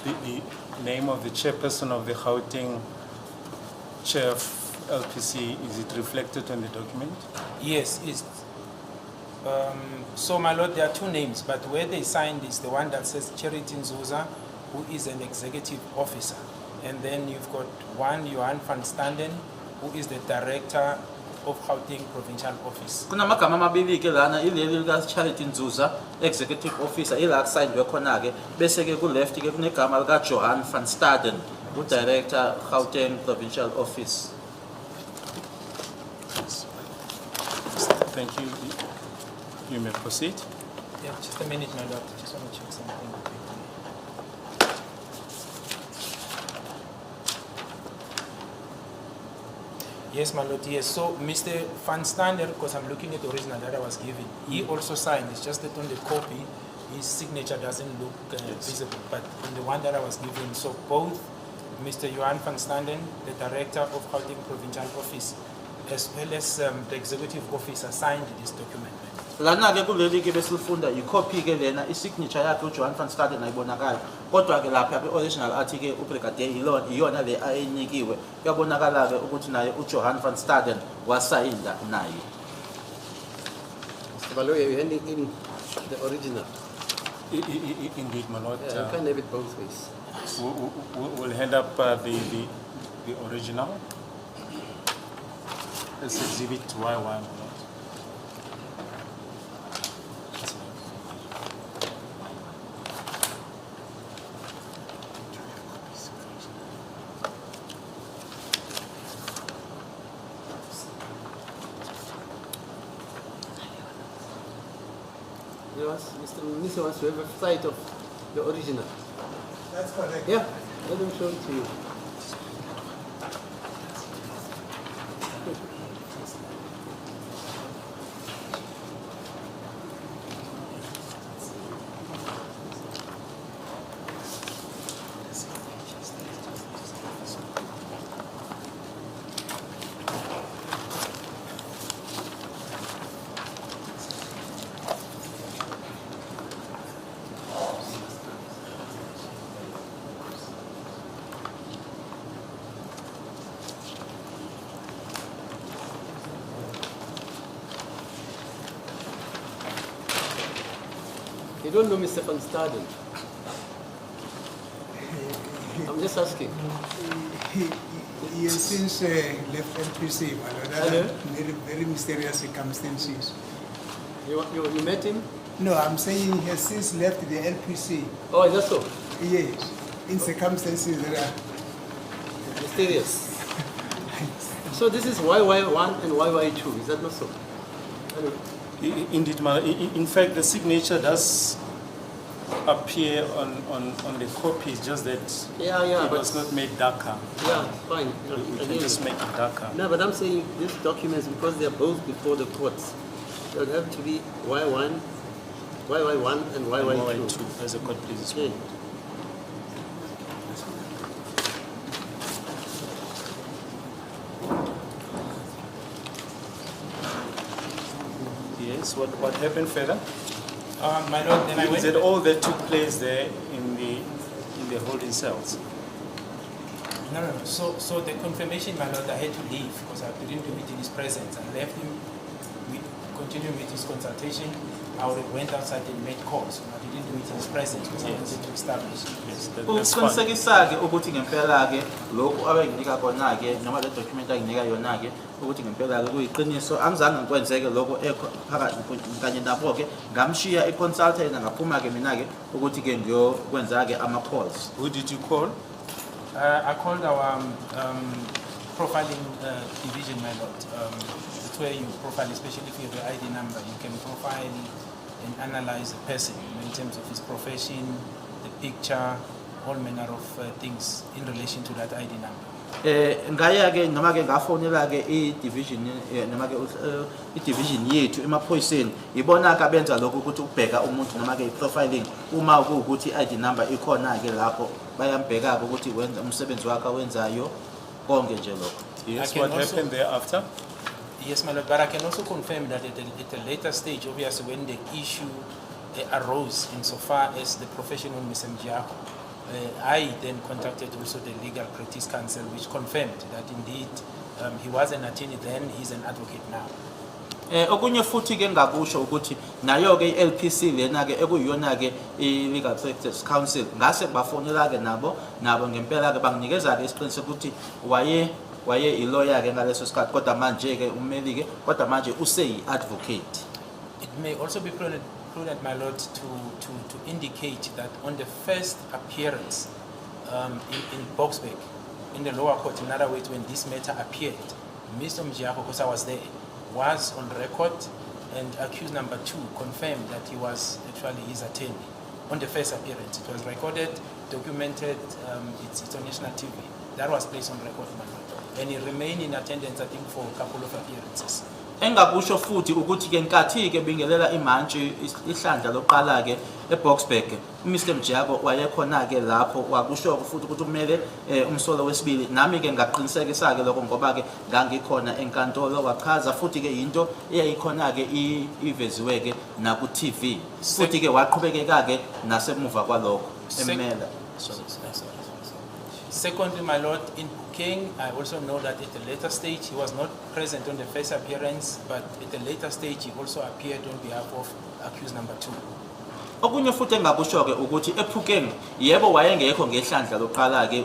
The name of the chairperson of the Gauteng chair of LPC, is it reflected on the document? Yes, it's, so my Lord, there are two names, but where they signed is the one that says Charity Nzuza, who is an executive officer. And then you've got one, Johan van Standen, who is the director of Gauteng Provincial Office. Kunamagama amabili-ke lana, ileli lika-Charity Nzuza, Executive Officer, ila kusayindwe khona-ke, bese-ke ku-left-ke kunegama lika-Johan van Staden, u-Director Gauteng Provincial Office. Thank you. You may proceed. Yeah, just a minute, my Lord. Just want to check something quickly. Yes, my Lord, yes. So, Mr. Van Stander, because I'm looking at the original that I was given, he also signed. It's just that on the copy, his signature doesn't look visible. But on the one that I was given, so both Mr. Johan van Standen, the director of Gauteng Provincial Office, as well as the executive officer, signed this document. Lana-ke kuleli-ke besilifunda i-copy-ke lena, i-signature yakhe uJohan van Staden ayibonakala. Kodwa-ke lapha kwi-original athi-ke uBrigadier iyona le ayinikiwe. Kuyabonakala-ke ukuthi naye uJohan van Staden wasayinda naye. Mr. Baloyi, you're handing in the original. Indeed, my Lord. Yeah, you can have it both ways. We'll hand up the original. It's Exhibit Y1, my Lord. Mr. Munisi wants to have a sight of the original. That's correct. Yeah, let him show it to you. You don't know Mr. Van Staden? I'm just asking. He has since left LPC, my Lord, Hello? under very mysterious circumstances. You met him? No, I'm saying he has since left the LPC. Oh, is that so? Yes. in circumstances that are Mysterious. So this is YY1 and YY2, is that not so? Indeed, in fact, the signature does appear on the copy, it's just that Yeah, it was not made darker. Yeah, fine. We can just make it darker. No, but I'm saying these documents, because they are both before the courts, they would have to be YY1 and YY2. Y2 as a court please. Okay. Yes, what happened further? My lord, then I Is went. it all that took place there in the holding cells? No. So the confirmation, my lord, I had to leave because I couldn't do it in his presence. I left him. We continued with his consultation. I went outside and made calls. I didn't do it in his presence because I wanted to establish. Yes, that's fine. Uqinisekisa-ke ukuthi ngempela-ke lokhu abenginika kona-ke noma le document anginika yona-ke ukuthi ngempela-ke kuyiqiniso angizange ngikwenzeke lokho ekho phakathi kanye nabo-ke ngamshiya i-consultant ngaphuma-ke mina-ke ukuthi-ke ngiyokwenza-ke ama-calls. Who did you call? I called our profiling division, my lord. It's where you profile, especially if you have an ID number, you can profile and analyze a person in terms of his profession, the picture, all manner of things in relation to that ID number. Ngaya-ke noma-ke ngafonela-ke i-division noma-ke i-division yethu emaphoyiseni ibona-ke abenza lokhu ukuthi ukubheka umuntu noma-ke i-profiling uma kuwukuthi i-ID number ikhona-ke lapho bayambheka-ke ukuthi wenza umsebenzi wakhe awenzayo konke nje lokho. Yes, I what can also- happened thereafter? Yes, my lord, but I can also confirm that at a later stage, obviously when the issue arose insofar as the profession of Mr. Mjiako, I then contacted also the legal practice council, which confirmed that indeed he was an attorney then, he's an advocate now. Okunye futhi-ke ngakusho ukuthi nayo-ke i-LPC lena-ke ekuyiyona-ke i-Legal Practice Council ngase bafonela-ke nabo ngempela-ke banginikeza-ke isiqiniseko ukuthi waye i-lawyer-ke ngaleso sikhathi kodwa manje-ke ummeli-ke kodwa manje useyi-advocate. It may also be prudent, my lord, to indicate that on the first appearance in Boksburg, in the lower court, in other words, when this matter appeared, Mr. Mjiako, because I was there, was on record, and accused number 2 confirmed that he was actually his attorney on the first appearance. It was recorded, documented, it's on national TV. That was placed on record, my lord. And he remained in attendance, I think, for a couple of appearances. Engakusho futhi ukuthi-ke nkathi-ke bingelela imantshi ihlandla lokuqala-ke eBoksburg uMr Mjiako wayekhona-ke lapho wakusho futhi ukuthi kumele umsolo wesibili nami-ke ngaqinisekisa-ke lokho ngoba-ke ngangikhona enkantolo wachaza futhi-ke yinto eyayikhona-ke iveziwe-ke naku-TV futhi-ke waqhubekeka-ke nasemuva kwalokho emmela. Secondly, my lord, in King, I also know that at a later stage he was not present on the first appearance, but at a later stage he also appeared on behalf of accused number 2. Okunye futhi engakusho-ke ukuthi ePhukeng yebo wayengekho ngehlandla lokuqala-ke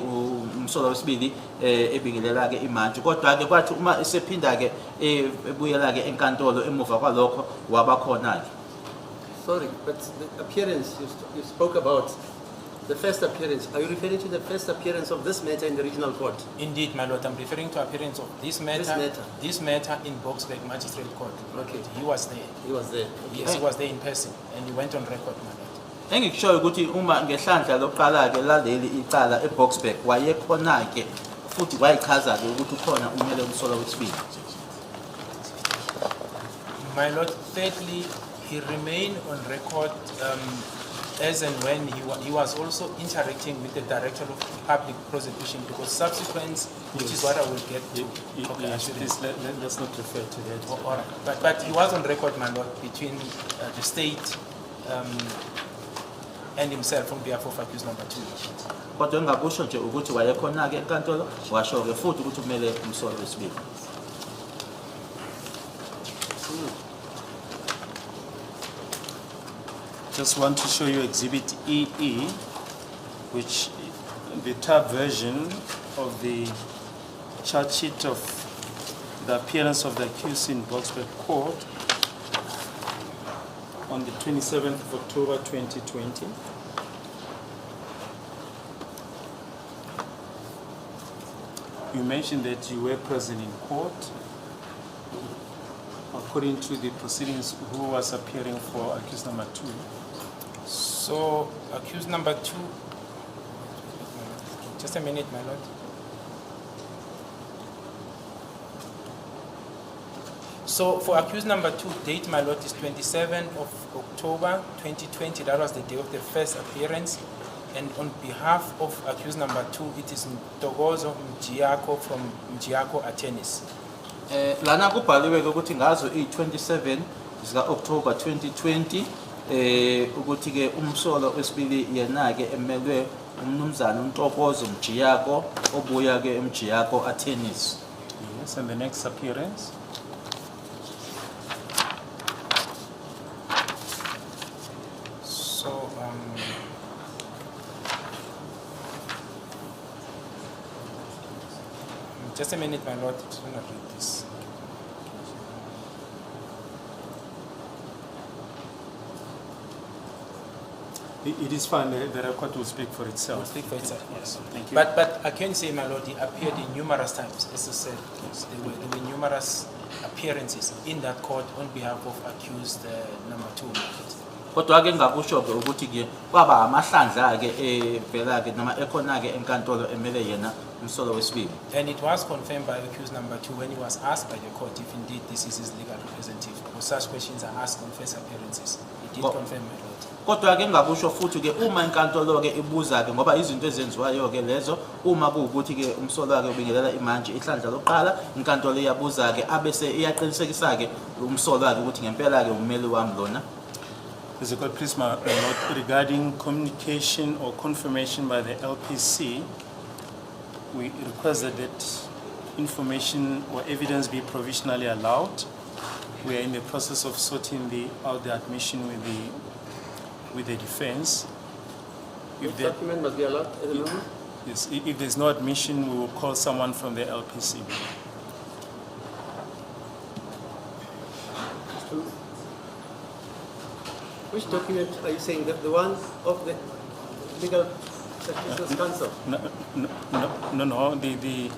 umsolo wesibili ebingelela-ke imantshi kodwa-ke kwathi uma esephinda-ke ebuyela-ke enkantolo emuva kwalokho wabakhona-ke. Sorry, but the appearance you spoke about, the first appearance, are you referring to the first appearance of this matter in the regional court? Indeed, my lord, I'm referring to appearance of this matter in Boksburg Magistrate Court. Okay. He was there. He was there. Yes, he was there in person, and he went on record, my lord. Engikushoyo ukuthi uma ngehlandla lokuqala-ke laleli icala eBoksburg wayekhona-ke futhi wayichaza-ke ukuthi ukhona umele umsolo wesibili. My lord, thirdly, he remained on record as and when he was also interacting with the Director of Public Prosecution because subsequent, which is what I will get to. Okay, I shouldn't. Please, let's not refer to that. Oh, all right. But he was on record, my lord, between the state and himself on behalf of accused number 2. Kodwa engakusho nje ukuthi wayekhona-ke enkantolo washo-ke futhi ukuthi kumele umsolo wesibili. Just want to show you Exhibit EE, which the tab version of the charge sheet of the appearance of the accused in Boksburg Court on the 27th of October 2020. You mentioned that you were present in court. According to the proceedings, who was appearing for accused number 2? So, accused number 2, just a minute, my lord. So, for accused number 2, date, my lord, is 27th of October 2020. That was the day of the first appearance. And on behalf of accused number 2, it is Ntokozo Mjiako from Mjiako Attorneys. Lana kubhaliwe ukuthi ngazo i-27 zika October 2020 ukuthi ke umsolo wesibili yena ke emelwe umnumzana uNtokozo Mjiyako obuya ke eMjiyako Attorneys. Yes, and the next appearance? So, just a minute, my lord, I'm going to read this. It is fine, the record will speak for itself. Will speak for itself, yes. Thank you. But I can say, my lord, he appeared in numerous times, as I said. Yes, there were numerous appearances in that court on behalf of accused number 2. Kodwa ke ngakusho ke ukuthi ke kwaba amahlandla ke evela ke noma ekhona ke enkantolo emele yena umsolo wesibili. And it was confirmed by accused number 2 when he was asked by the court if indeed this is his legal representative. Because such questions are asked on first appearances. He did confirm, my lord. Kodwa ke ngakusho futhi ke uma inkantolo ke ibuza ke ngoba izinto ezenziwayo ke lezo uma kuukuthi ke umsolo wakhe ubingelela imanje ihlandla lokuqala inkantolo iyabuza ke abese iyaqinisekisa ke umsolo wakhe ukuthi ngempela ke umeli wami lona. There's a good please, my lord, regarding communication or confirmation by the LPC, we requested that information or evidence be provisionally allowed. We are in the process of sorting out the admission with the defense. If The document must be allowed at the moment? yes, if there's no admission, we will call someone from the LPC. Which document are you saying? The one of the legal practitioners council? No, the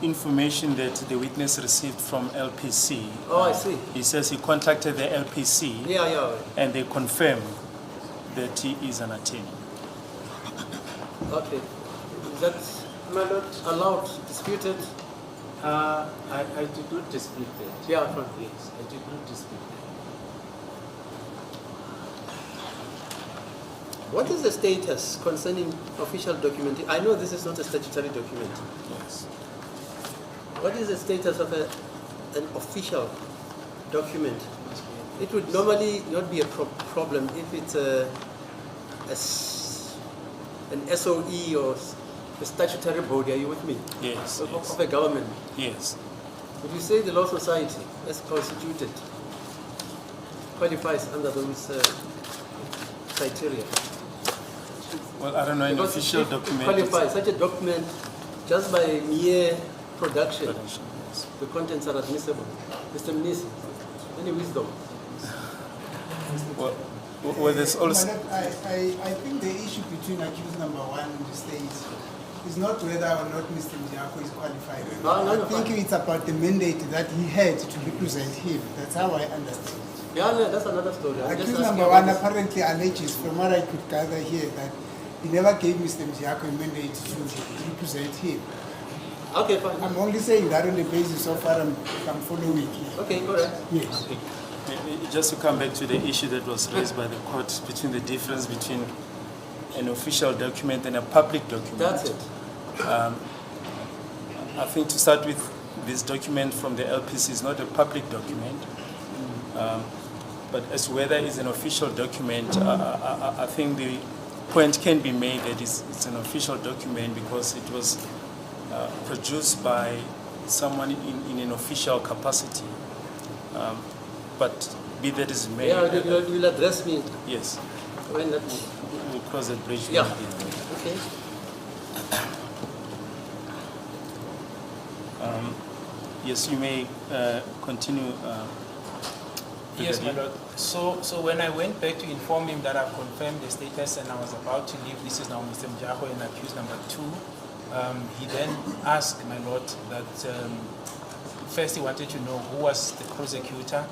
information that the witness received from LPC. Oh, I see. He says he contacted the LPC Yeah. and they confirmed that he is an attorney. Okay. Is that allowed, disputed? I did not dispute that. Yeah, fine. Yes, I did not dispute that. What is the status concerning official document? I know this is not a statutory document. Yes. What is the status of an official document? It would normally not be a problem if it's an SOE or a statutory body. Are you with me? Yes. Of a government. Yes. Would you say the Law Society, as constituted, qualifies under those criteria? Well, I don't know, an Because official if it document. qualifies, such a document, just by mere production, Yes. the contents are admissible. Mr. Minister, any wisdom? Well, there's also. I think the issue between accused number 1 and the state is not whether or not Mr. Mjiako is qualified. No, I think it's about the mandate that he had to represent him. That's how I understand it. Yeah, no, that's another story. I'm just Accused asking number about 1 this. apparently alleges, from what I could gather here, that he never gave Mr. Mjiako a mandate to represent him. Okay, fine. I'm only saying that on the basis of what I'm following. Okay, correct. Yes. Just to come back to the issue that was raised by the court between the difference between an official document and a public document. That's it. I think to start with, this document from the LPC is not a public document. But as to whether it's an official document, I think the point can be made that it's an official document because it was produced by someone in an official capacity. But be that as it may, Yeah, you will address me yes, when that. we'll cross that bridge. Yeah. when we get there. Okay. Yes, you may continue. Yes, my lord. So when I went back to inform him that I've confirmed the status and I was about to leave, this is now Mr. Mjiako and accused number 2, He then asked, my lord, that first he wanted to know who was the prosecutor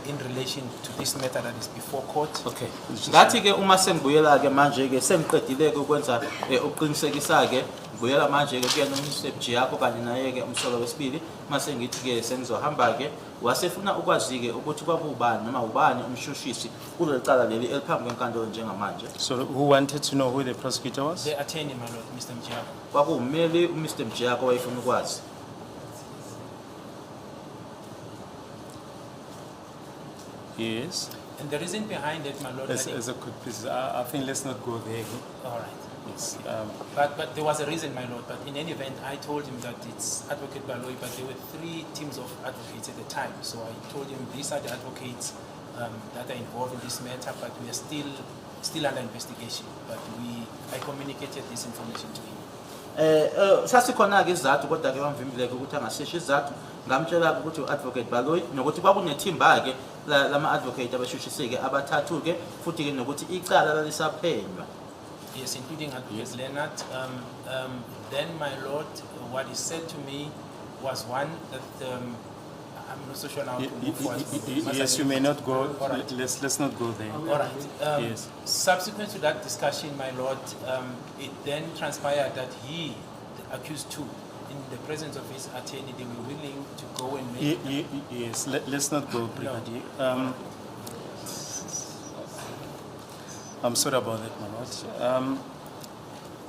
in relation to this matter that is before court. Okay. Ngathi ke uma sengibuyela ke manje ke sengiqedile ke ukwenza ukuqinisekisa ke ngibuyela manje ke kuyena uMr Mjiyako kanye naye ke umsolo wesibili mase ngithi ke sengizohamba ke wasefuna ukwazi ke ukuthi kwakubani noma ubani umshushisi kuleli cala leli eliphambi kwenkantolo njengamanje. So who wanted to know who the prosecutor was? The attorney, my lord, Mr. Mjiyako. Kwakuwumeli uMr Mjiyako wayefuna ukwazi. Yes. And the reason behind it, my lord, As that a quick, please, I think let's not go there. all right. Yes. But there was a reason, my lord. But in any event, I told him that it's Advocate Baloyi, but there were 3 teams of advocates at the time. So I told him these are the advocates that are involved in this matter, but we are still under investigation. But I communicated this information to him. Sasikhona ke izathu kodwa ke bamvimbile ukuthi angasheshi izathu ngamtshela ukuthi uadvocate Baloyi nokuthi kwakunethimba ke lama advocate abashushiseke abathathu ke futhi ke nokuthi icala lalisaphenywa. Yes, including Advocate Leonard. Then, my lord, what he said to me was one that I'm not so sure now to move forward. Yes, you may not go. All right. Let's not go there. All right. Yes. Subsequent to that discussion, my lord, it then transpired that he, the accused too, in the presence of his attorney, they were willing to go and make. Yes, let's not go, Brigadier. I'm sorry about that, my lord.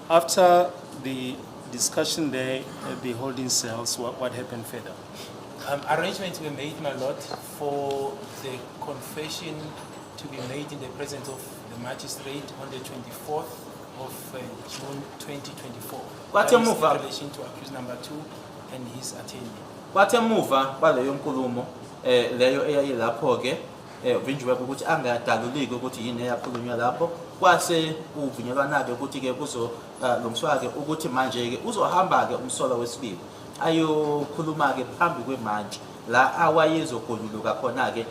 After the discussion there at the holding cells, what happened further? Arrangements were made, my lord, for the confession to be made in the presence of the magistrate on the 24th of June 2024. What That is move in up? relation to accused number 2 and his attorney. Kwathi emuva kwaleyo nkulumo leyo eyayilapho ke uvinjiwe ukuthi angadaluliki ukuthi yini eyakhulunywa lapho kwase uvunyelwana ke ukuthi ke kuzo lomswa ke ukuthi manje ke uzohamba ke umsolo wesibili ayokhuluma ke phambi kwemanje la awayezogoluluka khona ke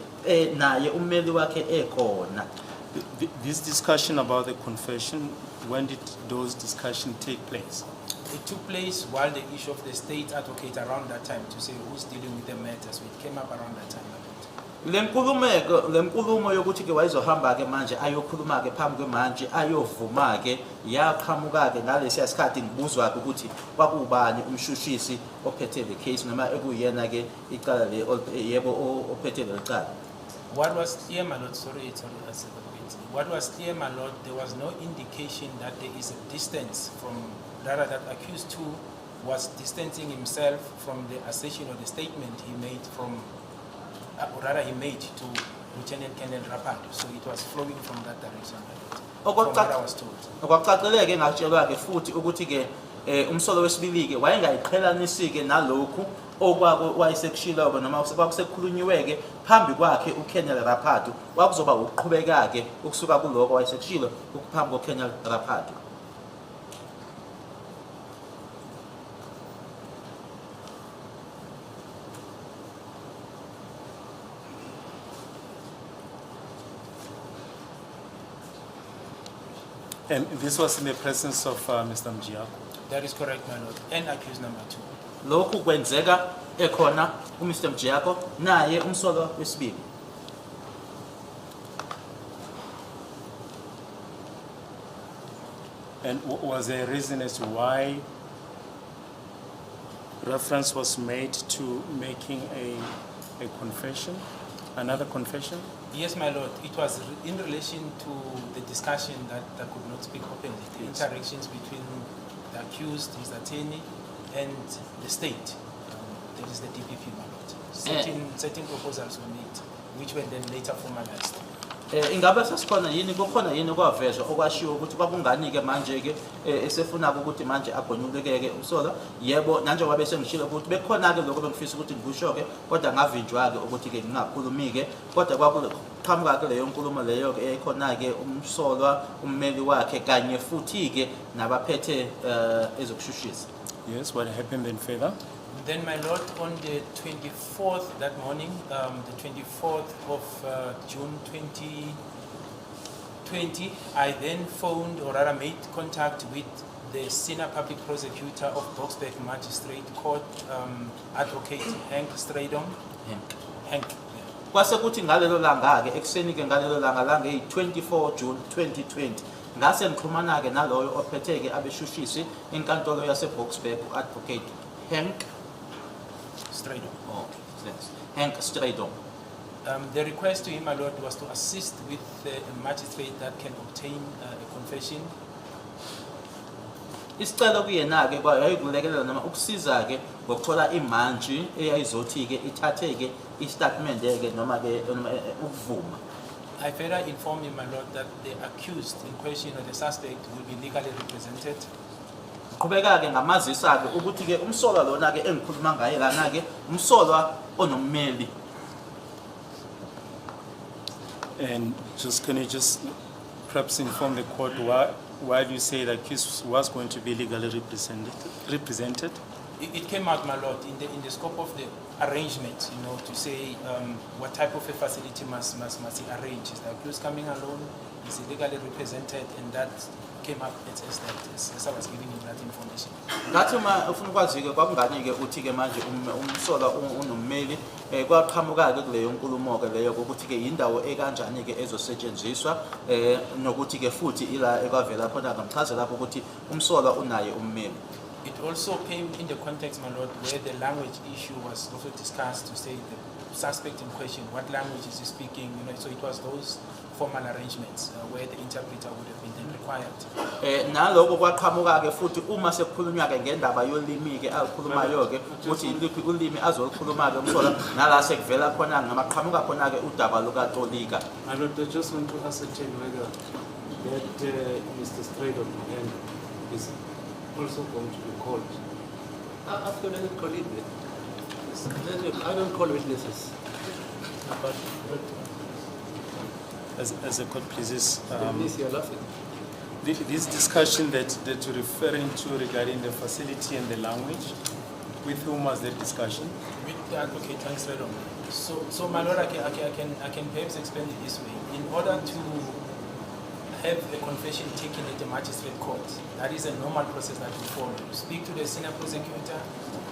naye ummeli wakhe ekhona. This discussion about the confession, when did those discussions take place? It took place while the issue of the state advocate around that time to say who's dealing with the matter. So it came up around that time. Lenkulumo yokuthi ke wayizohamba ke manje ayokhuluma ke phambi kwemanje ayovuma ke yaqhamuka ke ngalesi isikhathi ngibuzwa ke ukuthi kwakubani umshushisi ophethe le case noma ekuyena ke icala le yebo ophethe le cala. What was clear, my lord, sorry, I said a bit. What was clear, my lord, there was no indication that there is a distance from, rather that accused too was distancing himself from the assertion or the statement he made from, or rather he made to Lieutenant Colonel Rapado. So it was flowing from that direction, my lord, from what I was told. Okwacaceleke ngatshelwa ke futhi ukuthi ke umsolo wesibili ke wayengayiqhelanisi ke nalokhu okwako wayesekushilo noma kwakusekukhulunyiwe ke phambi kwakhe uKolonel Rapado kwakuzoba uqhubeka ke ukusuka kuloko wayesekushilo ukuphambi koKolonel Rapado. And this was in the presence of Mr. Mjiyako. That is correct, my lord, and accused number 2. Lokhu kwenzeka ekhona uMr Mjiyako naye umsolo wesibili. And was there a reason as to why reference was made to making a confession, another confession? Yes, my lord. It was in relation to the discussion that could not speak openly, the interactions between the accused, his attorney, and the state. That is the DPP, my lord. Certain proposals were made, which were then later formalized. Ingabe sasikhona yini kukhona yini kwavezwa okwashiwo ukuthi kwakungani ke manje ke esefuna ukuthi manje agonyuleke ke umsolo yebo nanjengoba bese ngishilo ukuthi bekhona ke lokho bengifisa ukuthi ngikusho ke kodwa ngavinjwa ke ukuthi ke ngingakhulumi ke kodwa kwakuqhamuka ke leyo nkulumo leyo ke ekhona ke umsolwa ummeli wakhe kanye futhi ke nabaphethe ezokushushisa. Yes, what happened then further? Then, my lord, on the 24th that morning, the 24th of June 2020, I then phoned or rather made contact with the Senior Public Prosecutor of Boksburg Magistrate Court, Advocate Hank Strydom. Hank. Kwase kuthi ngalelo langa ke ekseni ke ngalelo langa lange 24 June 2020 ngase ngikhulumana ke naloyo ophethe ke abeshushisi enkantolo yase Boksburg Advocate Hank Strydom. oh thanks Hank Strydom. The request to him, my lord, was to assist with the magistrate that can obtain a confession. Isicelo kuyena ke kwayikulekelela noma ukusiza ke ngokuthola imanje eyayizothi ke ithathe ke istatement ke noma ke ukuvuma. I further inform him, my lord, that the accused in question or the suspect will be legally represented. Qhubeka ke ngamazisa ke ukuthi ke umsolwa lona ke engikhuluma ngaye lana ke umsolwa onommeli. And just can you just perhaps inform the court why do you say that accused was going to be legally represented? It came out, my lord, in the scope of the arrangement, you know, to say what type of a facility must he arrange. Is the accused coming alone? Is he legally represented? And that came up as I was giving him that information. Ngathi uma ufuna ukwazi ke kwakungani ke uthi ke manje umsolwa unommeli kwaqhamuka ke kuleyo nkulumo ke leyo ukuthi ke indawo ekanjani ke ezosetshenziswa nokuthi ke futhi ila ekwavela khona ngamchaza lapho ukuthi umsolwa unaye ummeli. It also came in the context, my lord, where the language issue was also discussed to say the suspect in question, what language is he speaking, you know, so it was those formal arrangements where the interpreter would have been then required. Naloko kwaqhamuka ke futhi uma sekukhulunywa ke ngendaba yolimi ke akhulumayo ke ukuthi iliphi ulimi azolikhuluma ke umsolwa nala sekuvela khona ngamaqhamuka khona ke udaba lukaTolika. My lord, I just want to ascertain whether that Mr. Strydom is also going to be called. After that, call it. I don't call witnesses. But As a court pleases, please, you're laughing. this discussion that you're referring to regarding the facility and the language, with whom was that discussion? With the advocate, thanks, Redom. So my lord, I can perhaps explain it this way. In order to have a confession taken at the magistrate court, that is a normal process that we follow. You speak to the senior prosecutor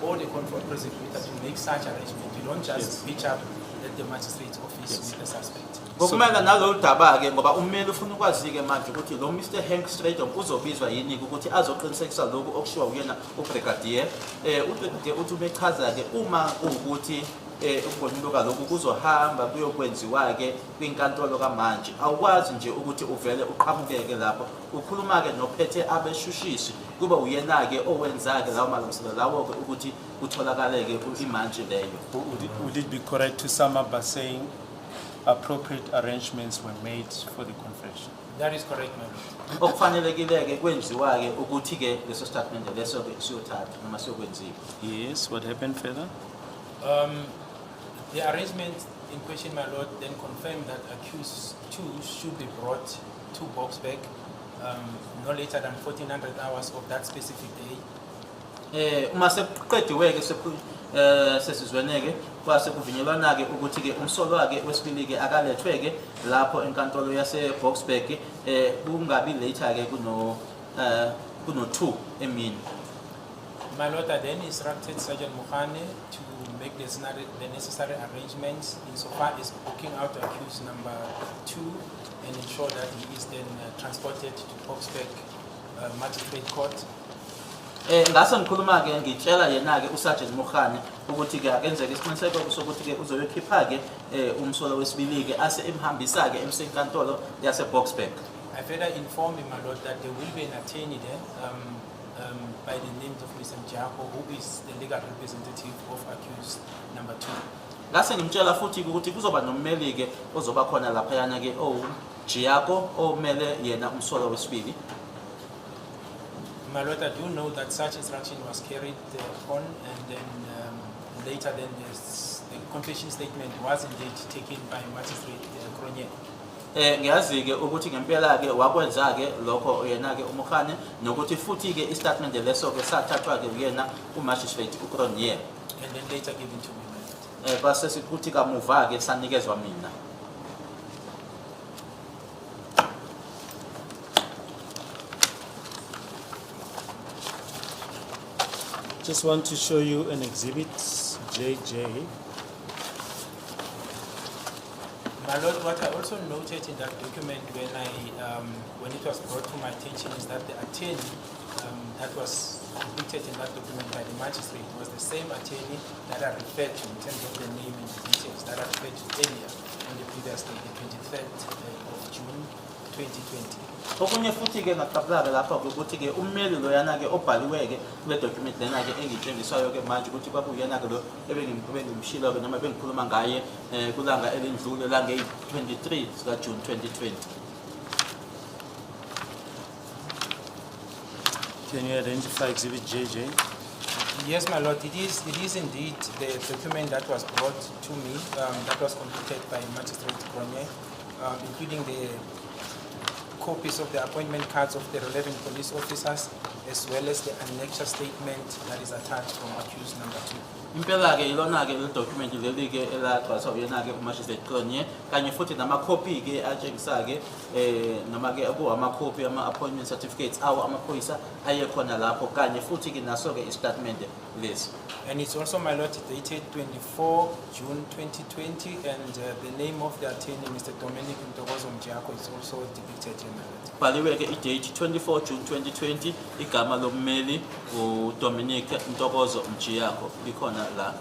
or the control prosecutor to make such arrangement. You don't just reach up at the magistrate's office with the suspect. Ngokumela nalolu daba ke ngoba ummeli ufuna ukwazi ke manje ukuthi lo Mr Hank Strydom uzobizwa yini ukuthi azoqinisekisa lokhu okushiwa uyena ubrigadier ubrigadier uthi ubechaza ke uma ukuthi ukubonuluka lokhu kuzohamba kuyokwenziwa ke kwinkantolo kamanje awukwazi nje ukuthi uvele uqhamukeke lapho ukhuluma ke nophethe abeshushisi kuba uyena ke owenza ke lawo malungiselelo lawo ke ukuthi kutholakale ke imanje leyo. Would it be correct to sum up by saying appropriate arrangements were made for the confession? That is correct, my lord. Okufanelekile ke kwenziwa ke ukuthi ke leso statement leso ke siyothatha noma siyokwenziwa. Yes, what happened further? The arrangement in question, my lord, then confirmed that accused two should be brought to Boksburg no later than 1400 hours of that specific day. Uma sekuqediwe ke sesizweneke kwase kuvinyelwana ke ukuthi ke umsolwa ke wesibili ke akalethwe ke lapho enkantolo yase Boksburg kungabi later ke kuno 2 emini. My lord, I then instructed Sergeant Mukhane to make the necessary arrangements insofar as booking out accused number 2 and ensure that he is then transported to Boksburg Magistrate Court. Ngase ngikhuluma ke ngitshela yena ke uSergeant Mukhane ukuthi ke akenzeke isiqiniseko sokuthi ke uzoyokhipha ke umsolwa wesibili ke ase emhambisa ke emsenkantolo yase Boksburg. I further informed him, my lord, that there will be an attorney there by the name of Mr. Mjako, who is the legal representative of accused number 2. Ngase ngimtshela futhi ukuthi kuzoba nommeli ke ozoba khona lapha yana ke Mjako omele yena umsolwa wesibili. My lord, I do know that such instruction was carried on, and then later then the confession statement was indeed taken by Magistrate Cronje. Ngiyazi ke ukuthi ngempela ke wakwenza ke lokho yena ke uMukhane nokuthi futhi ke istatement leso ke sathathwa ke uyena uMagistrate uCronje. And then later given to me. Base sikuthi kamuva ke sanikezwa mina. Just want to show you an exhibit, JJ. My Lord, what I also noted in that document when it was brought to my attention is that the attorney that was depicted in that document by the magistrate was the same attorney that I referred to in terms of the name and the details that I referred to earlier on the previous day, the 23rd of June 2020. Okunye futhi ke ngaqaphela lapha ukuthi ke ummeli loyana ke obhaliwe ke kule document lena ke engitshengiswayo ke manje ukuthi kwakuyena ke lo ebengimshilo ke noma bengikhuluma ngaye kulanga elindlule la nge-23 sika June 2020. Can you identify exhibit JJ? Yes, my Lord, it is indeed the document that was brought to me, that was completed by Magistrate Kronye, including the copies of the appointment cards of the relevant police officers, as well as the annexure statement that is attached from accused number 2. Impela ke ilona ke le document leli ke elaxwasa uyena ke uMagistrate Kronye kanye futhi nama-copy ke atshengisa ke noma ke ama-copy ama-appointment certificates awo amaphoyisa ayekhona lapho kanye futhi ke naso ke istatement lesi. And it's also, my Lord, dated 24 June 2020, and the name of the attorney, Mr. Dominic Ntokozo Mjiako, is also depicted here, my Lord. Bhaliwe ke i-date 24 June 2020 igama lommeli uDominic Ntokozo Mjiako likhona la.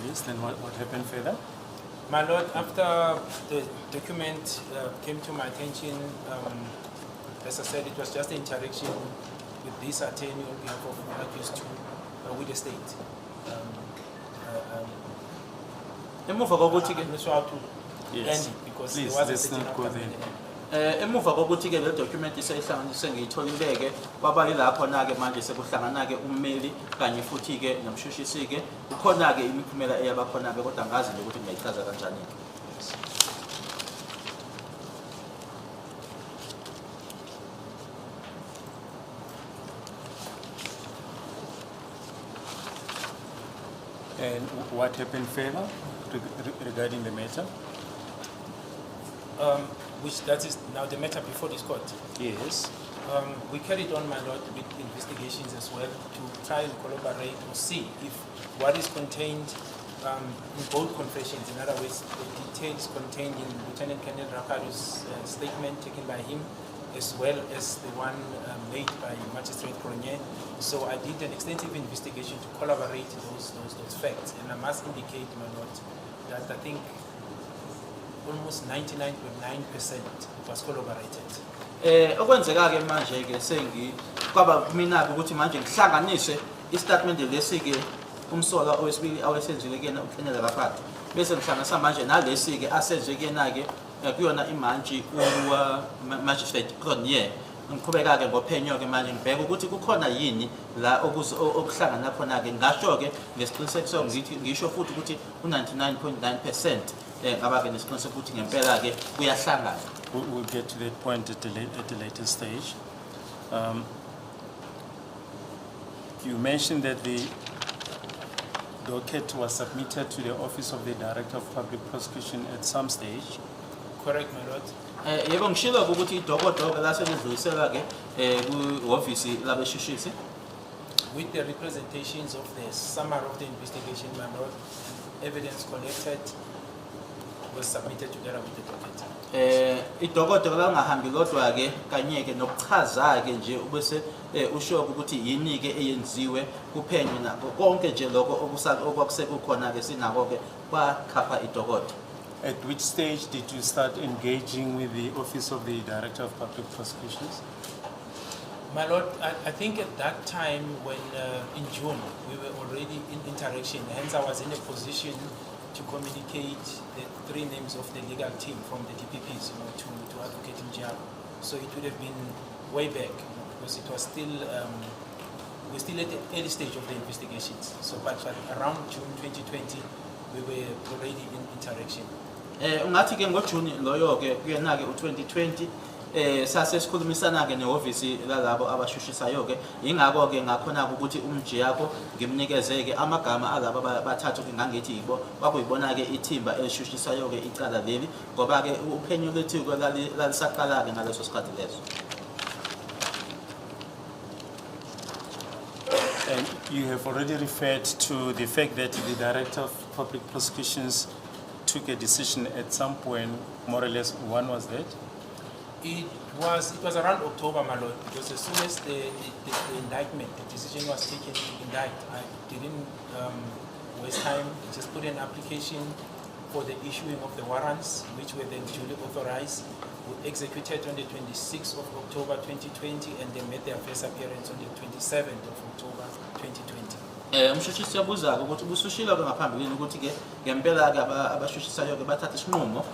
Yes, then what happened further? My Lord, after the document came to my attention, as I said, it was just an interaction with this attorney on behalf of accused 2 with the state. Emuva kokuthi ke I'm not sure how to Yes. end it because Please, there was let's a certain not go outcome there. in the end. emuva kokuthi ke le document seyihlanganise ngiyitholile ke kwaba yilapho na ke manje sekuhlangana ke ummeli kanye futhi ke nomshushisi ke ukhona ke imiphumela eyaba khona ke kodwa ngazi nje ukuthi ngiyayichaza kanjani ke. And what happened further regarding the matter? Which that is now the matter before this court. Yes. We carried on, my Lord, with investigations as well to try and collaborate or see if what is contained in both confessions, in other words, the details contained in Lieutenant Colonel Rakadu's statement taken by him, as well as the one made by Magistrate Kronye. So I did an extensive investigation to collaborate those facts, and I must indicate, my Lord, that I think almost 99.9% was corroborated. Okwenzeka ke manje ke kwaba mina ukuthi manje ngihlanganise istatement lesi ke umsola owesibili awesenzile kena uKhenela kaPhatha bese ngihlanganisa manje nalesi ke asenze kena ke kuyona imanje Magistrate Kronye ngiqhubeka ke ngophenyo ke manje ngibheka ukuthi kukhona yini la okuhlangana khona ke ngasho ke ngesiqinisekiso ngithi ngisho futhi ukuthi u99.9% ngaba ke nesiqiniseko ukuthi ngempela ke kuyahlangana. We'll get to that point at a later stage. You mentioned that the docket was submitted to the Office of the Director of Public Prosecution at some stage. Correct, my Lord. Yebo ngishilo ukuthi idokodo laselidlulisela ke ku-office labeshushisi With the representations of the summary of the investigation, my Lord, evidence collected was submitted together with the docket. idokodo langahambi lodwa ke kanye ke nokuchaza ke nje ubese usho ukuthi yini ke eyenziwe kuphenywe nako konke nje lokho okwakusekukhona ke sinako ke kwakhapha idokodo. At which stage did you start engaging with the Office of the Director of Public Prosecutions? My Lord, I think at that time when in June we were already in interaction, hence I was in a position to communicate the 3 names of the legal team from the DPPs, to Advocate Mjiako. So it would have been way back, because it was still we're still at the early stage of the investigations. So, but around June 2020, we were already in interaction. Ungathi ke ngoJune loyo ke kuyena ke u2020 sase sikhulumisana ke nehhovisi lalabo abashushisayo ke ingakho ke ngakhona ukuthi uMjiyako ngimnikeze ke amagama alabo bathathu ke ngangithi yibo bakuyibona ke ithimba elishushisayo ke icala leli ngoba ke uphenyo lethu ke lalisaqala ke ngaleso sikhathi leso. You have already referred to the fact that the Director of Public Prosecutions took a decision at some point, more or less. When was that? It was around October, my lord, because as soon as the indictment, the decision was taken to indict, I didn't waste time. I just put an application for the issuing of the warrants, which were then duly authorized. We executed on the 26th of October 2020, and they made their first appearance on the 27th of October 2020. Umshushi siyabuza-ke ukuthi ubusushilo-ke ngaphambilini ukuthi-ke ngempela-ke abashushisayo-ke bathatha isinqumo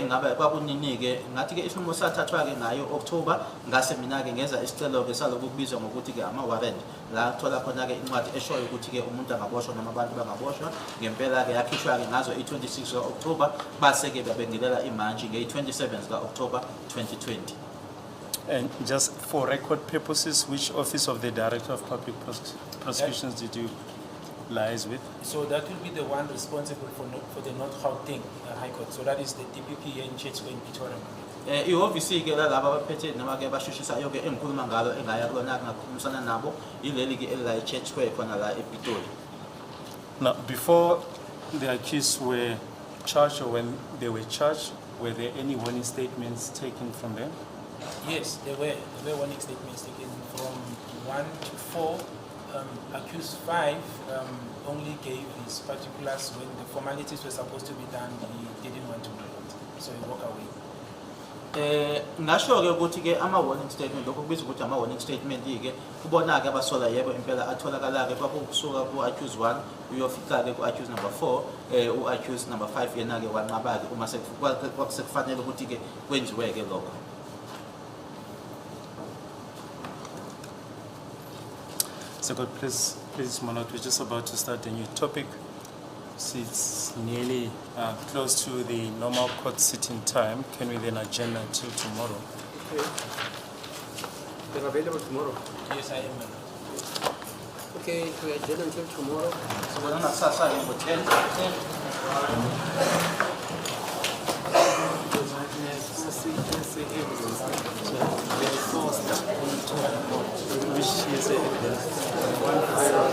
ngabe kwakunini-ke ngathi-ke isinqumo sathathwa-ke ngayo October, ngase mina-ke ngenza isicelo-ke saloku kubizwa ngokuthi-ke ama-warrant la thola khona-ke incwadi eshoyo ukuthi-ke umuntu angaboshwa noma abantu bangaboshwa. Ngempela-ke yakhishwa-ke ngazo i-26 ka-October, base-ke babengelela imantshi ngeyi-27 ka-October 2020. And just for record purposes, which office of the Director of Public Prosecutions did you liaise with? So that will be the one responsible for the North Gauteng High Court. So that is the DPP in Church in Pretoria. Ihhovisi-ke lalaba abaphethe noma-ke abashushisayo-ke engikhuluma ngalo engaya kulona-ke ngakhulumisana nabo yileli-ke elila e-Church Square khona la ePitori. Now, before the accused were charged, or when they were charged, were there any warning statements taken from them? Yes, there were warning statements taken from 1 to 4. Accused 5 only gave his particulars when the formalities were supposed to be done. He didn't want to do it, so he walked away. Ngasho-ke ukuthi-ke ama-warning statement, lokho kubizwa ukuthi ama-warning statement-ke kubona-ke abasola yebo impela atholakala-ke kwakusuka ku-accused 1 uyofika-ke ku-accused number 4, u-accused number 5 yena-ke wanqaba-ke uma sekufanele ukuthi-ke kwenziwe-ke lokho. So God, please, Monot, we're just about to start a new topic. So it's nearly close to the normal court sitting time. Can we then adjourn until tomorrow? Okay. You're available tomorrow? Yes, I am. Okay, we adjourn until tomorrow. So we're not starting for 10. Which is evidence. One file,